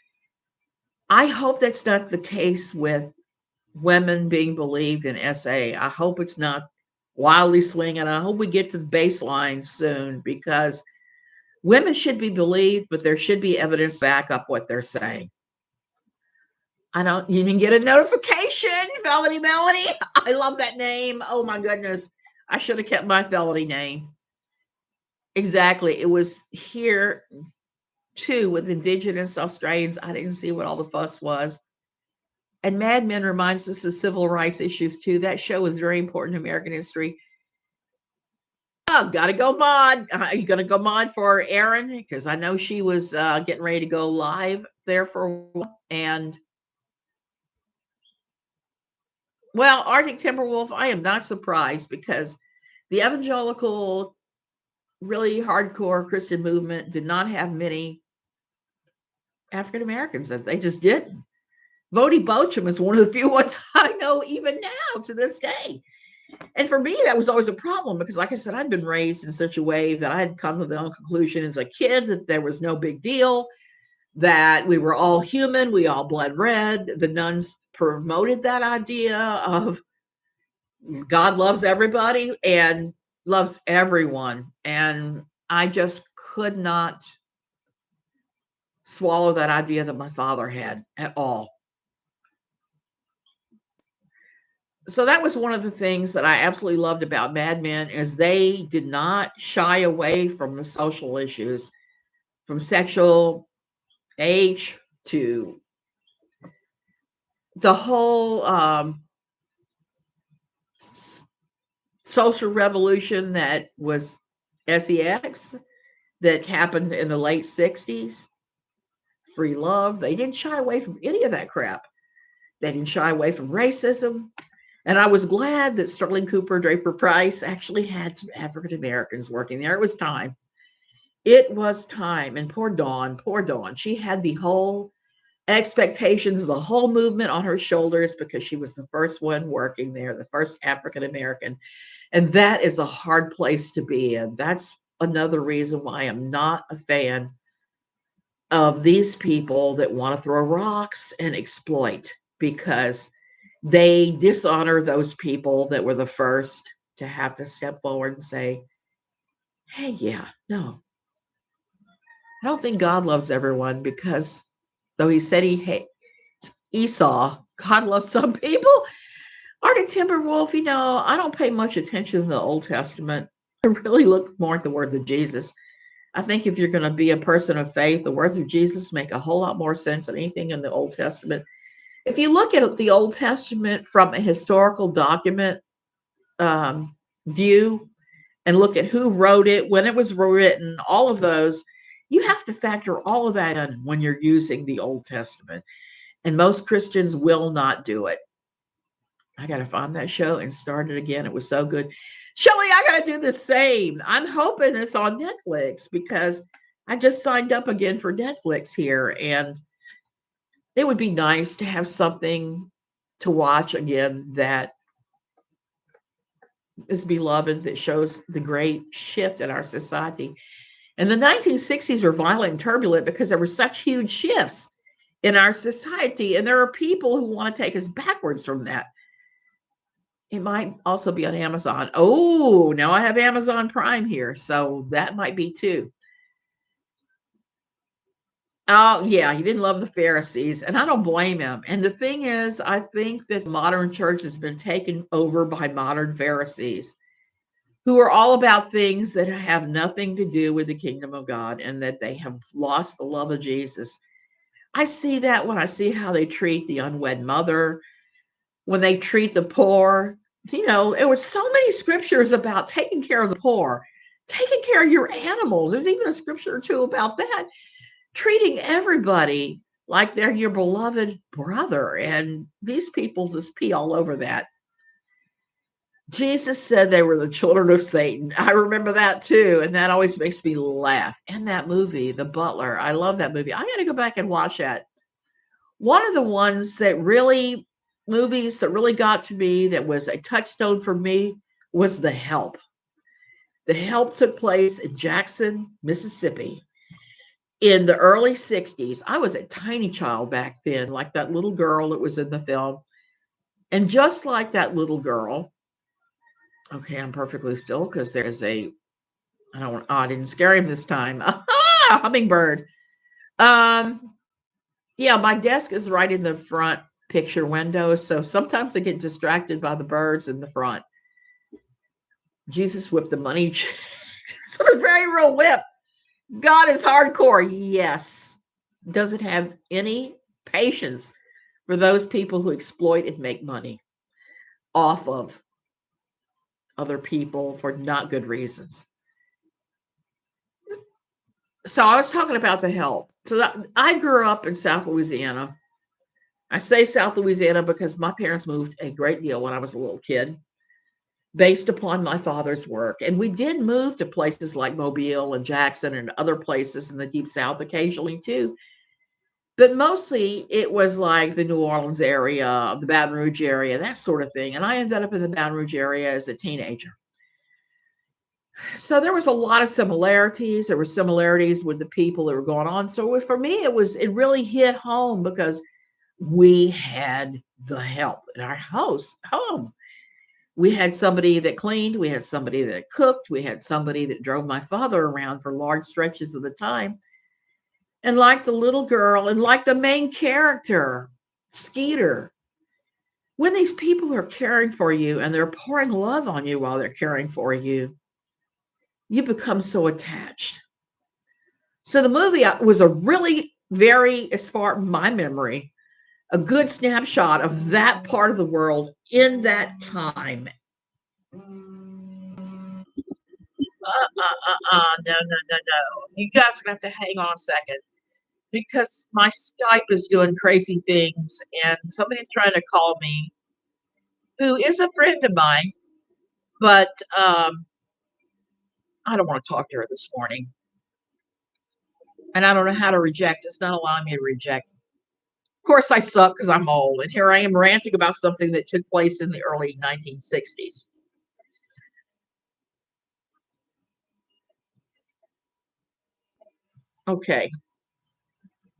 S1: I hope that's not the case with women being believed in SA. I hope it's not wildly swinging. I hope we get to the baseline soon, because women should be believed, but there should be evidence to back up what they're saying. You didn't get a notification, Felony Melody. I love that name. Oh my goodness. I should have kept my felony name. Exactly. It was here too with Indigenous Australians. I didn't see what all the fuss was. And Mad Men reminds us of civil rights issues too. That show was very important in American history. Oh, gotta go mod. Are you gonna go mod for Erin? Because I know she was getting ready to go live there for a while. And well, Arctic Timberwolf, I am not surprised, because the evangelical, really hardcore Christian movement did not have many African Americans. That they just didn't. Vody Bochum is one of the few ones I know even now to this day. And for me, that was always a problem, because, like I said, I'd been raised in such a way that I had come to the own conclusion as a kid that there was no big deal, that we were all human, we all bled red. The nuns promoted that idea of God loves everybody and loves everyone. And I just could not swallow that idea that my father had at all. So that was one of the things that I absolutely loved about Mad Men, is they did not shy away from the social issues, from sexual age to the whole social revolution that was sex that happened in the late 60s. Free love. They didn't shy away from any of that crap. They didn't shy away from racism. And I was glad that Sterling Cooper Draper Price actually had some African Americans working there. It was time. It was time. And poor Dawn, she had the whole expectations, the whole movement on her shoulders, because she was the first one working there, the first African American. And that is a hard place to be in. That's another reason why I'm not a fan of these people that want to throw rocks and exploit, because they dishonor those people that were the first to have to step forward and say, hey, yeah, no, I don't think God loves everyone because though he said he hates Esau, God loves some people. Arctic Timberwolf, I don't pay much attention to the Old Testament. I really look more at the words of Jesus. I think if you're going to be a person of faith, the words of Jesus make a whole lot more sense than anything in the Old Testament. If you look at the Old Testament from a historical document view and look at who wrote it, when it was written, all of those, you have to factor all of that in when you're using the Old Testament. And most Christians will not do it. I got to find that show and start it again. It was so good. Shelly, I got to do the same. I'm hoping it's on Netflix because I just signed up again for Netflix here. And it would be nice to have something to watch again that is beloved, that shows the great shift in our society. And the 1960s were violent and turbulent because there were such huge shifts in our society. And there are people who want to take us backwards from that. It might also be on Amazon. Oh, now I have Amazon Prime here, so that might be too. Oh, yeah, he didn't love the Pharisees, and I don't blame him. And the thing is, I think that the modern church has been taken over by modern Pharisees who are all about things that have nothing to do with the kingdom of God and that they have lost the love of Jesus. I see that when I see how they treat the unwed mother, when they treat the poor. There was so many scriptures about taking care of the poor, taking care of your animals. There's even a scripture or two about that, treating everybody like they're your beloved brother. And these people just pee all over that. Jesus said they were the children of Satan. I remember that too. And that always makes me laugh. And that movie, The Butler, I love that movie. I got to go back and watch that. One of the movies that really got to me, that was a touchstone for me, was The Help. The Help took place in Jackson, Mississippi in the early 60s. I was a tiny child back then, like that little girl that was in the film. And just like that little girl, okay, I'm perfectly still because there's I didn't scare him this time. Aha, hummingbird. Yeah, my desk is right in the front picture window, so sometimes I get distracted by the birds in the front. Jesus whipped the money. It's a very real whip. God is hardcore. Yes. Doesn't have any patience for those people who exploit and make money off of other people for not good reasons. So I was talking about The Help. So I grew up in South Louisiana. I say South Louisiana because my parents moved a great deal when I was a little kid, based upon my father's work. And we did move to places like Mobile and Jackson and other places in the Deep South occasionally too. But mostly it was like the New Orleans area, the Baton Rouge area, that sort of thing. And I ended up in the Baton Rouge area as a teenager. So there was a lot of similarities. There were similarities with the people that were going on. So for me, it really hit home because we had the help in our home. We had somebody that cleaned, we had somebody that cooked, we had somebody that drove my father around for large stretches of the time. And like the little girl and like the main character, Skeeter, when these people are caring for you and they're pouring love on you while they're caring for you, you become so attached. So the movie was a really very, as far as my memory, a good snapshot of that part of the world in that time. No, no, no, no. You guys are gonna have to hang on a second because my Skype is doing crazy things and somebody's trying to call me who is a friend of mine, but I don't want to talk to her this morning. And I don't know how to reject. It's not allowing me to reject. Of course, I suck because I'm old. And here I am ranting about something that took place in the early 1960s. Okay.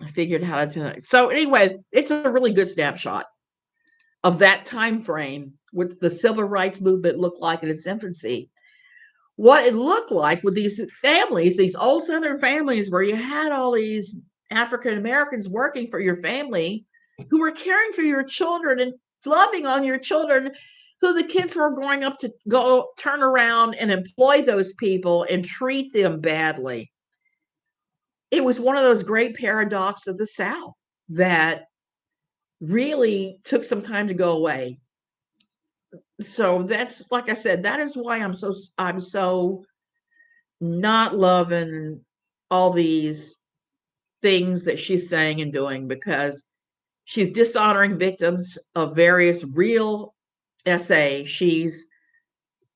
S1: I figured how to do it. So anyway, it's a really good snapshot of that time frame, what the civil rights movement looked like in its infancy. what it looked like with these families, these old Southern families where you had all these African Americans working for your family who were caring for your children and loving on your children, who the kids were growing up to go turn around and employ those people and treat them badly. It was one of those great paradoxes of the South that really took some time to go away. So that's, like I said, that is why I'm so not loving all these things that she's saying and doing, because she's dishonoring victims of various real SA.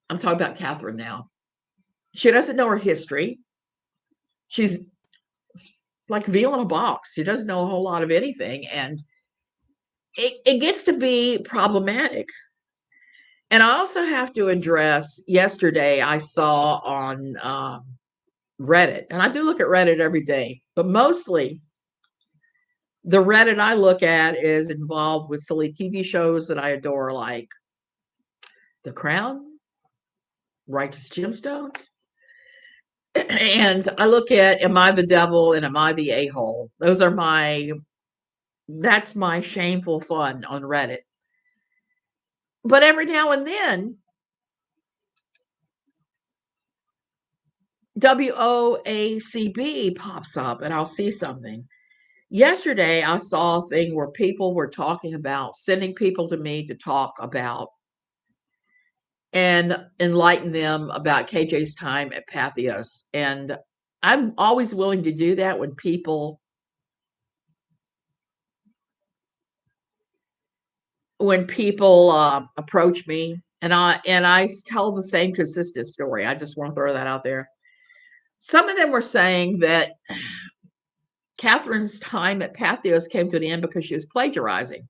S1: I'm talking about Catherine now. She doesn't know her history. She's like veal in a box. She doesn't know a whole lot of anything. And it gets to be problematic. And I also have to address, yesterday I saw on Reddit, and I do look at Reddit every day, but mostly the Reddit I look at is involved with silly TV shows that I adore, like The Crown, Righteous Gemstones. And I look at, am I the devil and am I the a-hole? That's my shameful fun on Reddit. But every now and then, WOACB pops up and I'll see something. Yesterday, I saw a thing where people were talking about sending people to me to talk about and enlighten them about KJ's time at Pathios. And I'm always willing to do that when people approach me, and I tell the same consistent story. I just want to throw that out there. Some of them were saying that Catherine's time at Pathios came to an end because she was plagiarizing.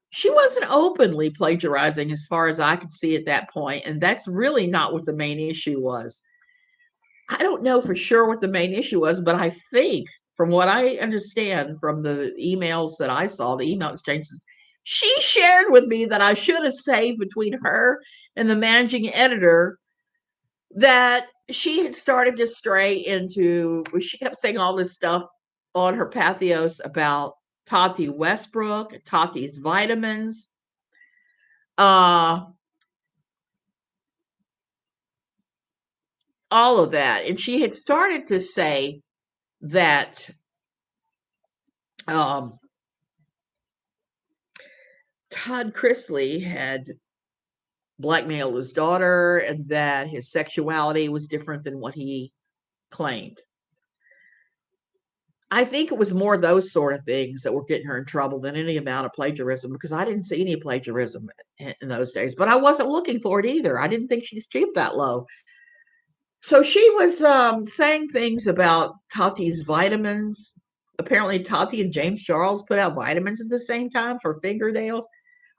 S1: She wasn't openly plagiarizing as far as I could see at that point, and that's really not what the main issue was. I don't know for sure what the main issue was, but I think, from what I understand from the emails that I saw, the email exchanges, she shared with me that I should have saved between her and the managing editor, that she had started to stray into, she kept saying all this stuff on her Pathios about Tati Westbrook, Tati's vitamins, all of that. And she had started to say that Todd Chrisley had blackmailed his daughter and that his sexuality was different than what he claimed. I think it was more those sort of things that were getting her in trouble than any amount of plagiarism, because I didn't see any plagiarism in those days, but I wasn't looking for it either. I didn't think she'd stoop that low. So she was saying things about Tati's vitamins. Apparently, Tati and James Charles put out vitamins at the same time for fingernails.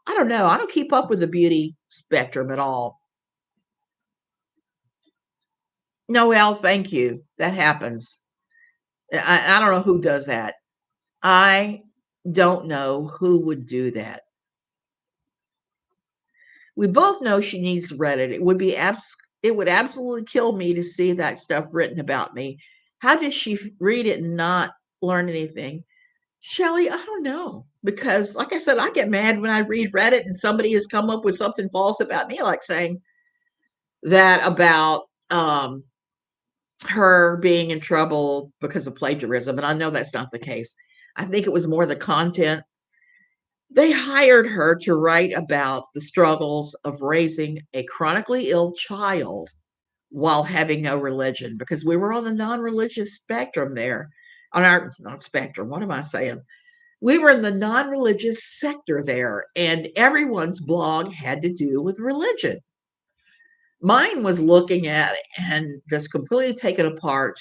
S1: I don't know. I don't keep up with the beauty spectrum at all. Noelle, thank you. That happens. I don't know who does that. I don't know who would do that. We both know she needs Reddit. It would absolutely kill me to see that stuff written about me. How does she read it and not learn anything? Shelly, I don't know. Because, like I said, I get mad when I read Reddit and somebody has come up with something false about me, like saying that about her being in trouble because of plagiarism. And I know that's not the case. I think it was more the content. They hired her to write about the struggles of raising a chronically ill child while having no religion, because we were on the non-religious spectrum there. On our, not spectrum, what am I saying? We were in the non-religious sector there, and everyone's blog had to do with religion. Mine was looking at and just completely taken apart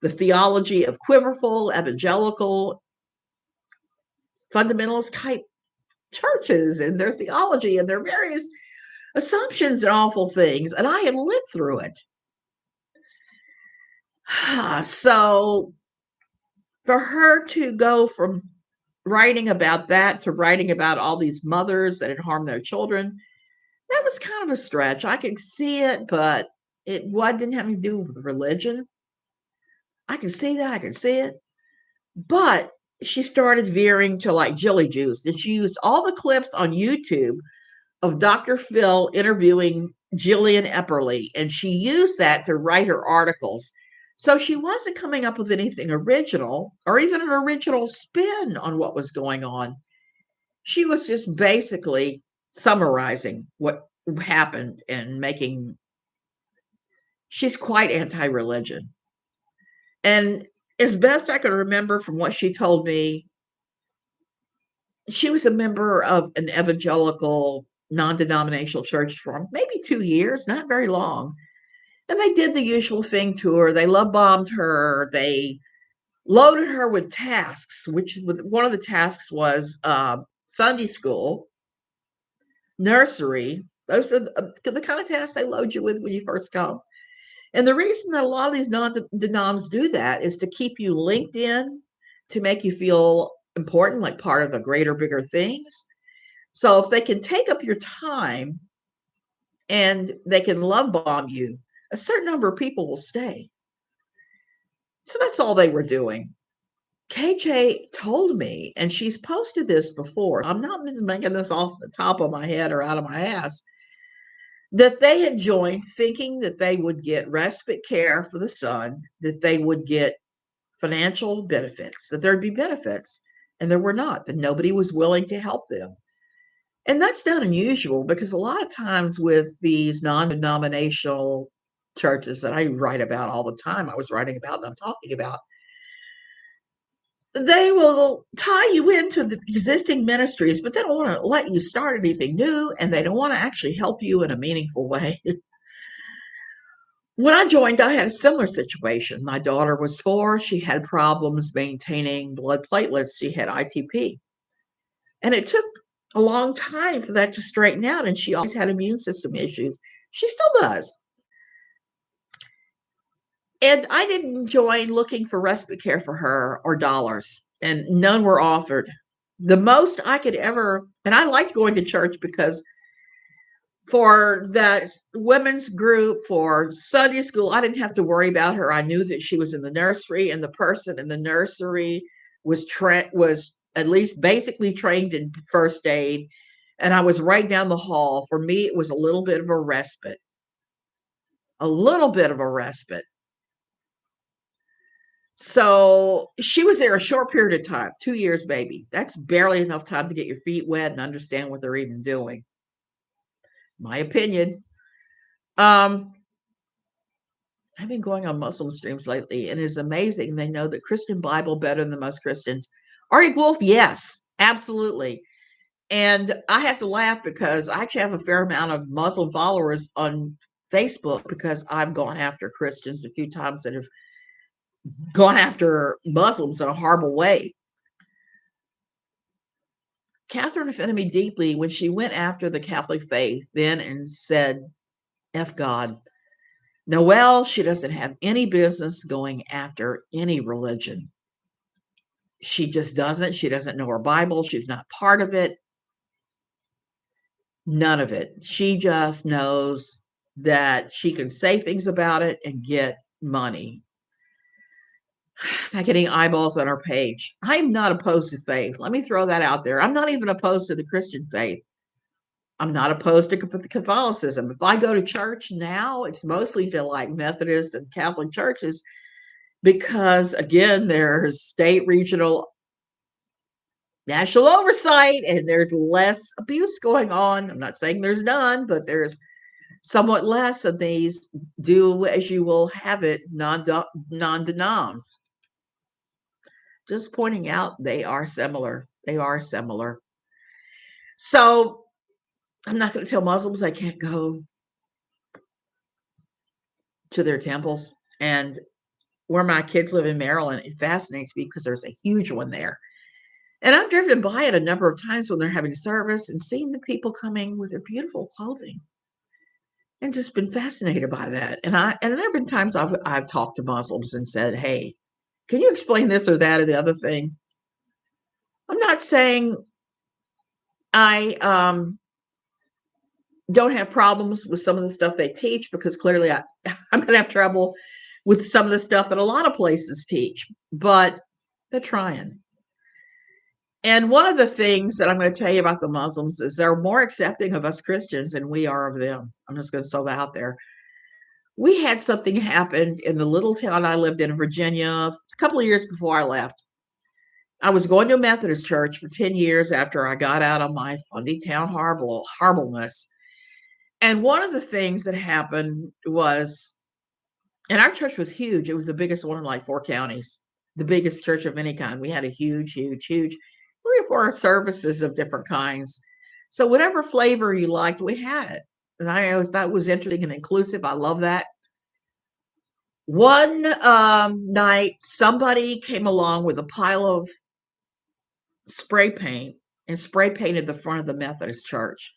S1: the theology of quiverful, evangelical, fundamentalist type churches and their theology and their various assumptions and awful things. And I had lived through it. So for her to go from writing about that to writing about all these mothers that had harmed their children, that was kind of a stretch. I could see it, but What didn't have anything to do with religion. I can see that. I can see it. But she started veering to like jelly juice, and she used all the clips on YouTube of Dr. Phil interviewing Jillian Epperly, and she used that to write her articles. So she wasn't coming up with anything original or even an original spin on what was going on. She was just basically summarizing what happened and making, she's quite anti religion. And as best I can remember from what she told me, she was a member of an evangelical non denominational church for maybe 2 years, not very long. And they did the usual thing to her. They love bombed her. They loaded her with tasks, which one of the tasks was Sunday school, nursery. Those are the kind of tasks they load you with when you first come. And the reason that a lot of these non-denoms do that is to keep you linked in, to make you feel important, like part of the greater, bigger things. So if they can take up your time and they can love bomb you, a certain number of people will stay. So that's all they were doing. KJ told me, and she's posted this before, I'm not making this off the top of my head or out of my ass, that they had joined thinking that they would get respite care for the son, that they would get financial benefits, that there'd be benefits, and there were not, that nobody was willing to help them. And that's not unusual because a lot of times with these non-denominational churches that I write about all the time, I was writing about and I'm talking about, they will tie you into the existing ministries, but they don't want to let you start anything new, and they don't want to actually help you in a meaningful way. When I joined, I had a similar situation. My daughter was 4. She had problems maintaining blood platelets. She had ITP. And it took a long time for that to straighten out, and she always had immune system issues. She still does. And I didn't join looking for respite care for her or dollars, and none were offered. The most I could ever, and I liked going to church because for that women's group, for Sunday school, I didn't have to worry about her. I knew that she was in the nursery, and the person in the nursery was at least basically trained in first aid, and I was right down the hall. For me, it was a little bit of a respite, a little bit of a respite. So she was there a short period of time, 2 years, maybe. That's barely enough time to get your feet wet and understand what they're even doing. My opinion. Um, I've been going on Muslim streams lately, and it's amazing. They know the Christian Bible better than most Christians. Arctic Wolf, yes, absolutely. And I have to laugh because I actually have a fair amount of Muslim followers on Facebook because I've gone after Christians a few times that have gone after Muslims in a horrible way. Catherine offended me deeply when she went after the Catholic faith then and said, F God. Noelle, she doesn't have any business going after any religion. She just doesn't. She doesn't know her Bible. She's not part of it. None of it. She just knows that she can say things about it and get money by getting eyeballs on her page. I'm not opposed to faith. Let me throw that out there. I'm not even opposed to the Christian faith. I'm not opposed to Catholicism. If I go to church now, it's mostly to like Methodist and Catholic churches because, again, there's state, regional, national oversight, and there's less abuse going on. I'm not saying there's none, but there's somewhat less of these do as you will have it non-denoms. Just pointing out they are similar. They are similar. So I'm not going to tell Muslims I can't go to their temples. And where my kids live in Maryland, it fascinates me because there's a huge one there. And I've driven by it a number of times when they're having service and seeing the people coming with their beautiful clothing and just been fascinated by that. And there have been times I've talked to Muslims and said, hey, can you explain this or that or the other thing? I'm not saying I don't have problems with some of the stuff they teach because clearly I'm going to have trouble with some of the stuff that a lot of places teach, but they're trying. And one of the things that I'm going to tell you about the Muslims is they're more accepting of us Christians than we are of them. I'm just going to throw that out there. We had something happen in the little town I lived in Virginia a couple of years before I left. I was going to a Methodist church for 10 years after I got out of my fundy town horribleness. And one of the things that happened was, and our church was huge. It was the biggest one in like 4 counties, the biggest church of any kind. We had a huge, huge, huge 3 or 4 services of different kinds. So whatever flavor you liked, we had it. And I always thought it was interesting and inclusive. I love that. One night, somebody came along with a pile of spray paint and spray painted the front of the Methodist church.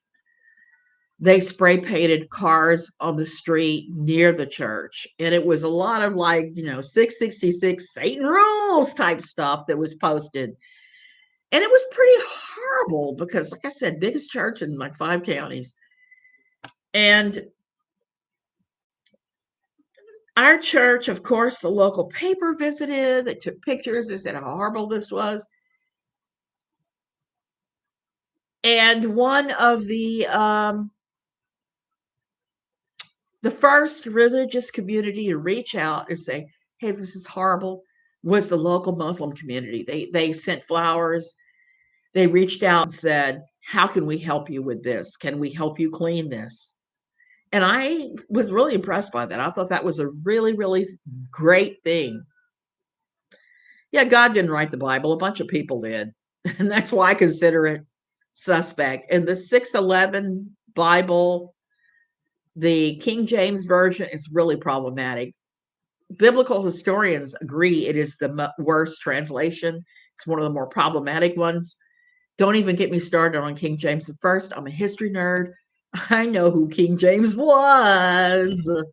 S1: They spray painted cars on the street near the church. And it was a lot of 666 Satan rules type stuff that was posted. And it was pretty horrible because, like I said, biggest church in like 5 counties. And our church, of course, the local paper visited. They took pictures. They said how horrible this was. And one of the first religious community to reach out and say, hey, this is horrible, was the local Muslim community. They sent flowers. They reached out and said, how can we help you with this? Can we help you clean this? And I was really impressed by that. I thought that was a really, really great thing. Yeah, God didn't write the Bible. A bunch of people did. And that's why I consider it suspect. And the 611 Bible, the King James Version, is really problematic. Biblical historians agree it is the worst translation. It's one of the more problematic ones. Don't even get me started on King James first. I'm a history nerd. I know who King James was.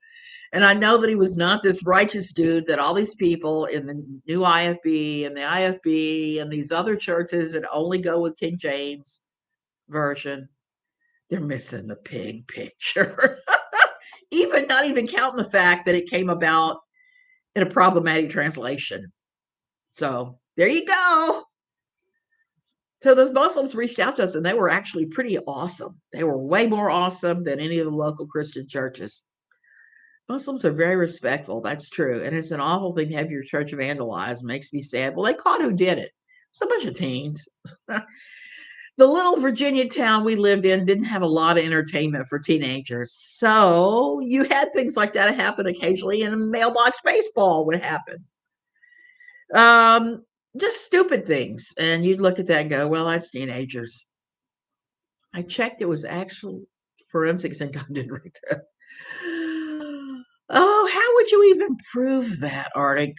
S1: And I know that he was not this righteous dude that all these people in the new IFB and the IFB and these other churches that only go with King James Version, they're missing the big picture. Not even counting the fact that it came about in a problematic translation. So there you go. So those Muslims reached out to us and they were actually pretty awesome. They were way more awesome than any of the local Christian churches. Muslims are very respectful. That's true. And it's an awful thing to have your church vandalized. It makes me sad. Well, they caught who did it. It's a bunch of teens. The little Virginia town we lived in didn't have a lot of entertainment for teenagers. So you had things like that happen occasionally, and mailbox baseball would happen. Just stupid things. And you'd look at that and go, well, that's teenagers. I checked. It was actual forensics and God didn't write that. Oh, how would you even prove that, Arctic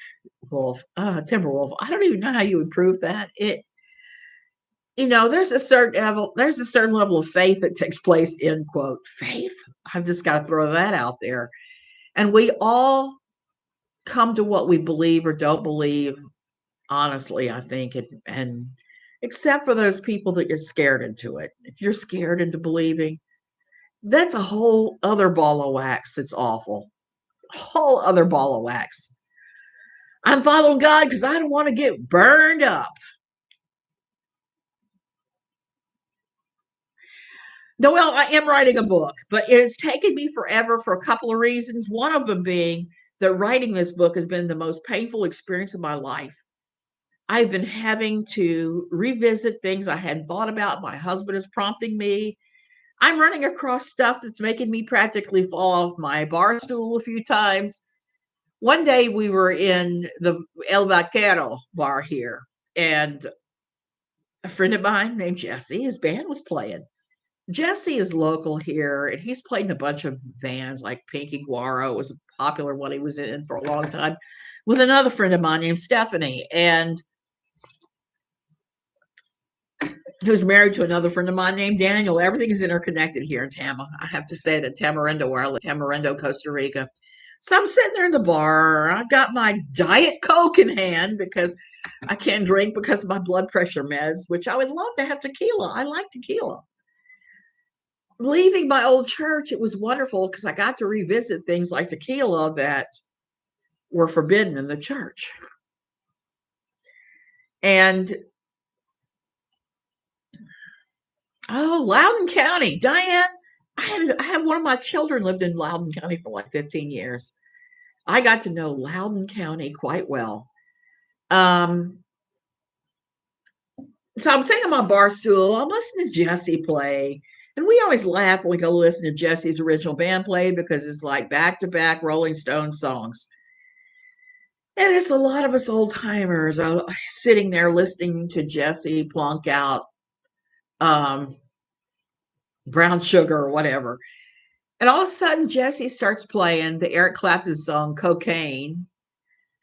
S1: Wolf? Timberwolf. I don't even know how you would prove that. There's a certain level of faith that takes place in quote faith. I've just got to throw that out there. And we all come to what we believe or don't believe, honestly, I think, and except for those people that get scared into it. If you're scared into believing, that's a whole other ball of wax. It's awful. Whole other ball of wax. I'm following God because I don't want to get burned up. No, well, I am writing a book, but it has taken me forever for a couple of reasons. One of them being that writing this book has been the most painful experience of my life. I've been having to revisit things I hadn't thought about. My husband is prompting me. I'm running across stuff that's making me practically fall off my bar stool a few times. One day we were in the El Vaquero bar here, and a friend of mine named Jesse, his band was playing. Jesse is local here, and he's played in a bunch of bands like Pinky Guaro was a popular one he was in for a long time, with another friend of mine named Stephanie, and who's married to another friend of mine named Daniel. Everything is interconnected here in Tama. I have to say that Tamarindo, where I live, Tamarindo, Costa Rica. So I'm sitting there in the bar. I've got my Diet Coke in hand because I can't drink because of my blood pressure meds, which I would love to have tequila. I like tequila. leaving my old church, it was wonderful because I got to revisit things like tequila that were forbidden in the church. And oh, Loudoun County, Diane, I had one of my children lived in Loudoun County for like 15 years. I got to know Loudoun County quite well. Um, so I'm sitting on my bar stool, I'm listening to Jesse play. And we always laugh when we go listen to Jesse's original band play because it's like back to back Rolling Stones songs. And it's a lot of us old timers sitting there listening to Jesse plunk out um, Brown Sugar or whatever. And all of a sudden, Jesse starts playing the Eric Clapton song Cocaine,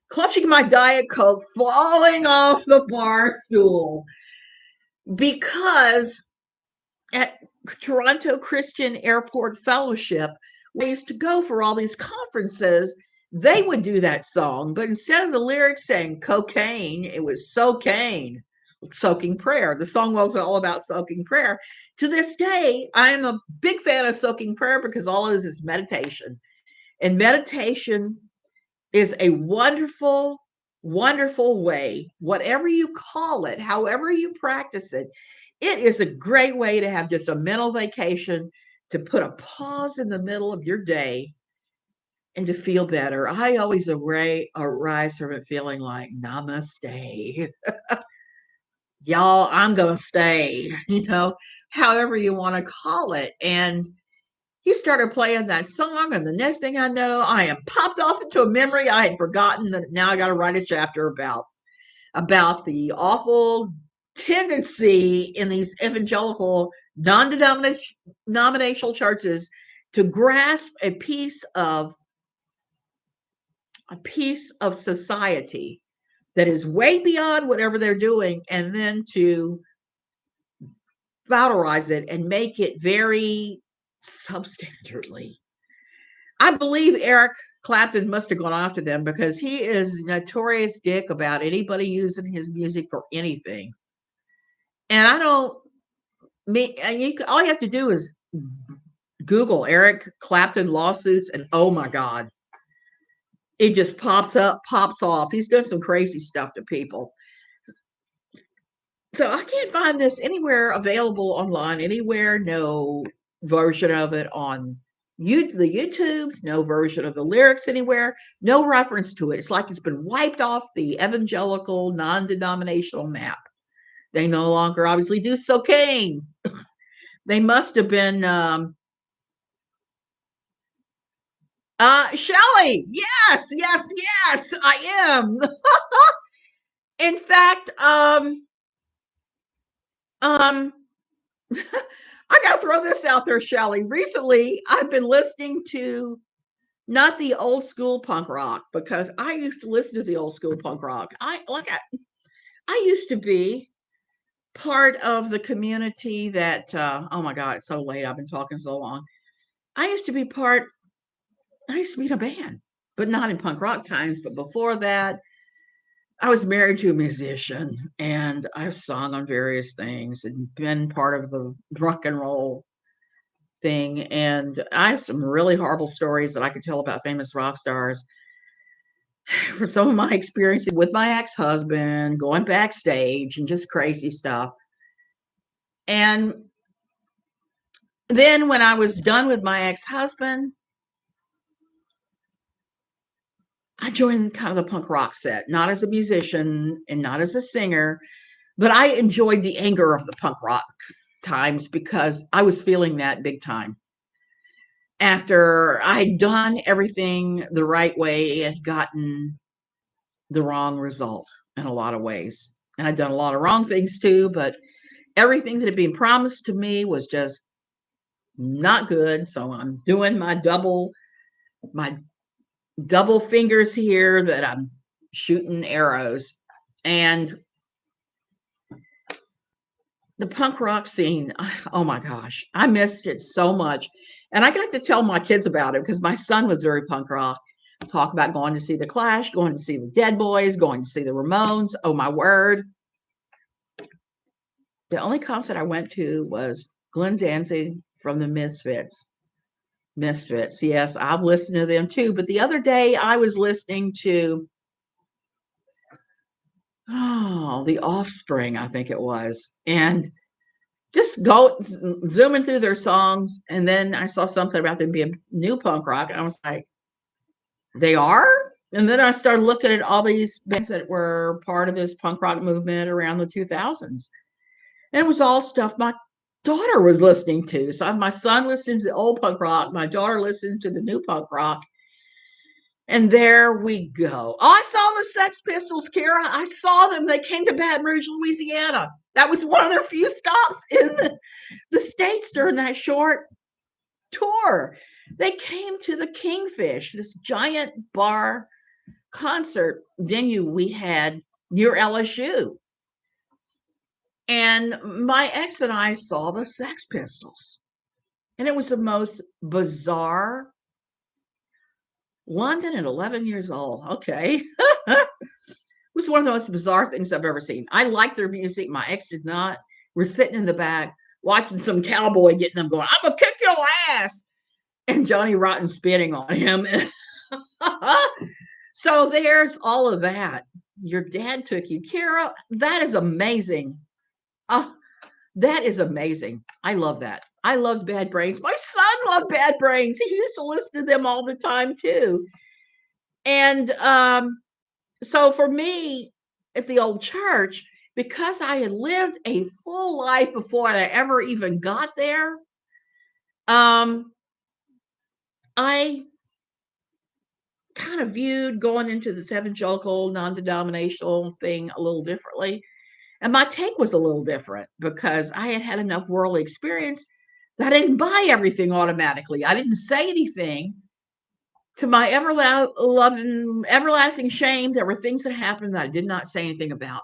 S1: clutching my Diet Coke, falling off the bar stool because at Toronto Christian Airport Fellowship, where I used to go for all these conferences, they would do that song, but instead of the lyrics saying cocaine, it was socaine, soaking prayer. The song was all about soaking prayer. To this day, I am a big fan of soaking prayer because all it is meditation. And meditation is a wonderful, wonderful way, whatever you call it, however you practice it, it is a great way to have just a mental vacation, to put a pause in the middle of your day and to feel better. I always arise from it feeling like namaste. Y'all, I'm going to stay, however you want to call it. And he started playing that song, and the next thing I know, I am popped off into a memory I had forgotten that now I got to write a chapter about the awful tendency in these evangelical non-denominational churches to grasp a piece of society that is way beyond whatever they're doing, and then to valorize it and make it very substandardly. I believe Eric Clapton must have gone after them because he is notorious dick about anybody using his music for anything. And I don't mean, all you have to do is Google Eric Clapton lawsuits, and oh my God, it just pops off. He's done some crazy stuff to people. So I can't find this anywhere available online, anywhere, no version of it on the YouTubes, no version of the lyrics anywhere, no reference to it. It's like it's been wiped off the evangelical non-denominational map. They no longer obviously do cocaine. They must have been Shelley. Yes, yes, yes, I am. In fact, um I gotta throw this out there, Shelley. Recently, I've been listening to not the old school punk rock, because I used to listen to the old school punk rock. I used to be part of the community that oh my God, it's so late. I've been talking so long. I used to be part I used to be in a band, but not in punk rock times. But before that, I was married to a musician, and I've sung on various things and been part of the rock and roll thing. And I have some really horrible stories that I could tell about famous rock stars for some of my experiences with my ex-husband, going backstage and just crazy stuff. And then when I was done with my ex-husband, I joined kind of the punk rock set, not as a musician and not as a singer, but I enjoyed the anger of the punk rock times because I was feeling that big time. After I'd done everything the right way and gotten the wrong result in a lot of ways. And I'd done a lot of wrong things too, but everything that had been promised to me was just not good. So I'm doing my double fingers here that I'm shooting arrows. And the punk rock scene, oh my gosh, I missed it so much. And I got to tell my kids about it because my son was very punk rock. Talk about going to see the Clash, going to see the Dead Boys, going to see the Ramones. Oh my word. The only concert I went to was Glenn Danzig from the Misfits. Misfits, yes, I've listened to them too. But the other day I was listening to The Offspring, I think it was, and just zooming through their songs, and then I saw something about them being new punk rock, and I was like, they are? And then I started looking at all these bands that were part of this punk rock movement around the 2000s. And it was all stuff my daughter was listening to. So I have my son listening to the old punk rock, my daughter listening to the new punk rock. And there we go. Oh, I saw the Sex Pistols, Kara. I saw them. They came to Baton Rouge, Louisiana. That was one of their few stops in the States during that short tour. They came to the Kingfish, this giant bar concert venue we had near LSU. And my ex and I saw the Sex Pistols. And it was the most bizarre. London at 11 years old. Okay. It was one of the most bizarre things I've ever seen. I liked their music. My ex did not. We're sitting in the back watching some cowboy getting them going, I'm going to kick your ass. And Johnny Rotten spitting on him. So there's all of that. Your dad took you. Kara, that is amazing. That is amazing. I love that. I loved Bad Brains. My son loved Bad Brains. He used to listen to them all the time too. And so for me at the old church, because I had lived a full life before I ever even got there, I kind of viewed going into this evangelical, non-denominational thing a little differently. And my take was a little different because I had had enough worldly experience that I didn't buy everything automatically. I didn't say anything. To my everlasting shame, there were things that happened that I did not say anything about.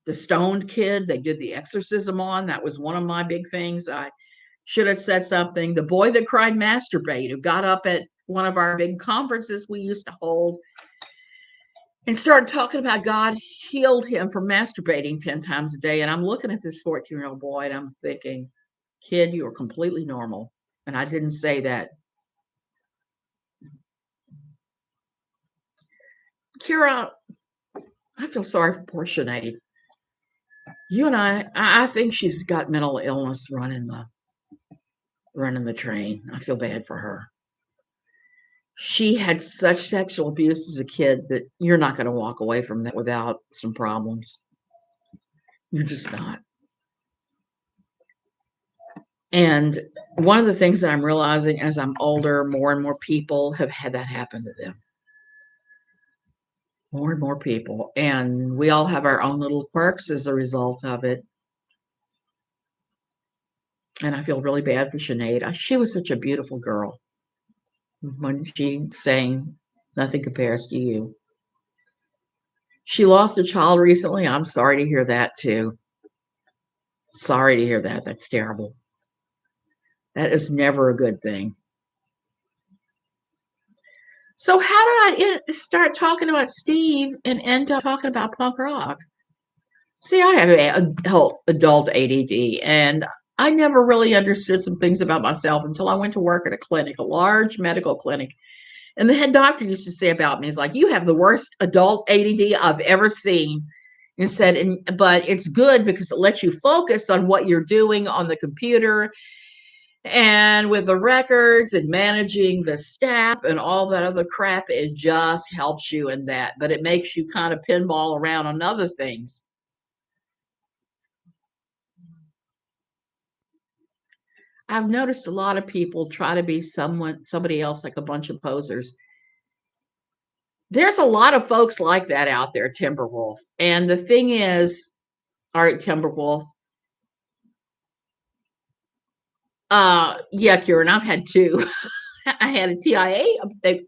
S1: The stoned kid they did the exorcism on, that was one of my big things. I should have said something. The boy that cried masturbate, who got up at one of our big conferences we used to hold and started talking about God healed him from masturbating 10 times a day. And I'm looking at this 14-year-old boy and I'm thinking, kid, you are completely normal. And I didn't say that. Kira, I feel sorry for poor Sinead. You and I think she's got mental illness running the train. I feel bad for her. She had such sexual abuse as a kid that you're not going to walk away from that without some problems. You're just not. And one of the things that I'm realizing as I'm older, more and more people have had that happen to them. More and more people. And we all have our own little quirks as a result of it. And I feel really bad for Sinead. She was such a beautiful girl. When she sang Nothing Compares to You. She lost a child recently. I'm sorry to hear that too. Sorry to hear that. That's terrible. That is never a good thing. So how did I start talking about Steve and end up talking about punk rock? See, I have adult ADD, and I never really understood some things about myself until I went to work at a clinic, a large medical clinic. And the head doctor used to say about me, he's like, you have the worst adult ADD I've ever seen. And said, but it's good because it lets you focus on what you're doing on the computer and with the records and managing the staff and all that other crap. It just helps you in that, but it makes you kind of pinball around on other things. I've noticed a lot of people try to be somebody else, like a bunch of posers. There's a lot of folks like that out there, Timberwolf. And the thing is, all right, Timberwolf. Yeah, Kieran, I've had two. I had a TIA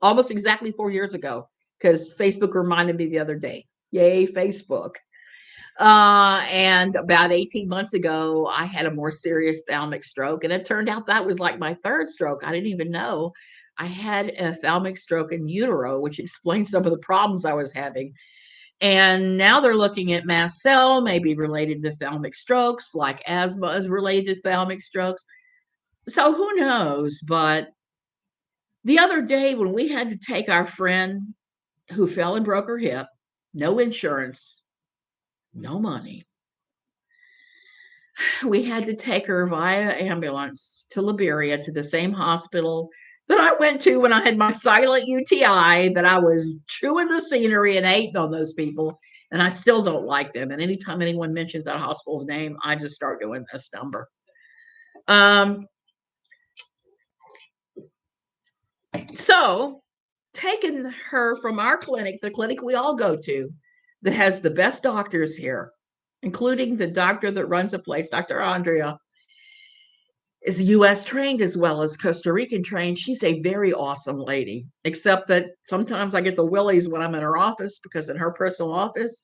S1: almost exactly 4 years ago because Facebook reminded me the other day. Yay, Facebook. And about 18 months ago, I had a more serious thalamic stroke. And it turned out that was like my third stroke. I didn't even know I had a thalamic stroke in utero, which explains some of the problems I was having. And now they're looking at mast cell, maybe related to thalamic strokes, like asthma is related to thalamic strokes. So who knows? But the other day when we had to take our friend who fell and broke her hip, no insurance, no money. We had to take her via ambulance to Liberia to the same hospital that I went to when I had my silent UTI, that I was chewing the scenery and hating on those people. And I still don't like them. And anytime anyone mentions that hospital's name, I just start doing this number. Um, so taking her from our clinic, the clinic we all go to, that has the best doctors here, including the doctor that runs the place, Dr. Andrea, is US trained as well as Costa Rican trained. She's a very awesome lady, except that sometimes I get the willies when I'm in her office, because in her personal office,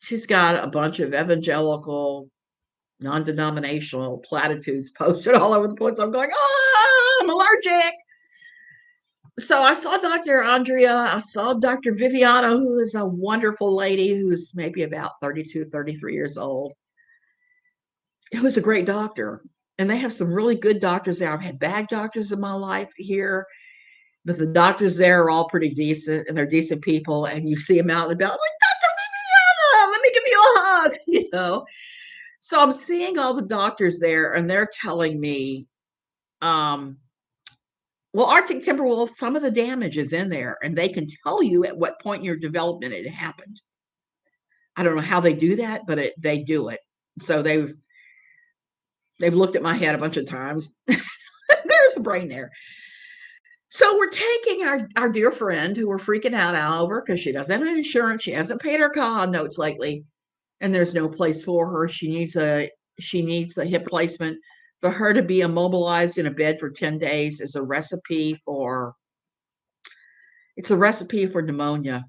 S1: she's got a bunch of evangelical, non-denominational platitudes posted all over the place. I'm going, oh, I'm allergic. So I saw Dr. Andrea. I saw Dr. Viviana, who is a wonderful lady who's maybe about 32, 33 years old. It was a great doctor. And they have some really good doctors there. I've had bad doctors in my life here, but the doctors there are all pretty decent, and they're decent people. And you see them out and about, like, Dr. Viviana, let me give you a hug, So I'm seeing all the doctors there, and they're telling me, um, well, Arctic Timberwolf, some of the damage is in there, and they can tell you at what point in your development it happened. I don't know how they do that, but they do it. So they've looked at my head a bunch of times. There's a brain there. So we're taking our dear friend, who we're freaking out over because she doesn't have insurance. She hasn't paid her call notes lately, and there's no place for her. She needs a hip replacement. For her to be immobilized in a bed for 10 days is a recipe for pneumonia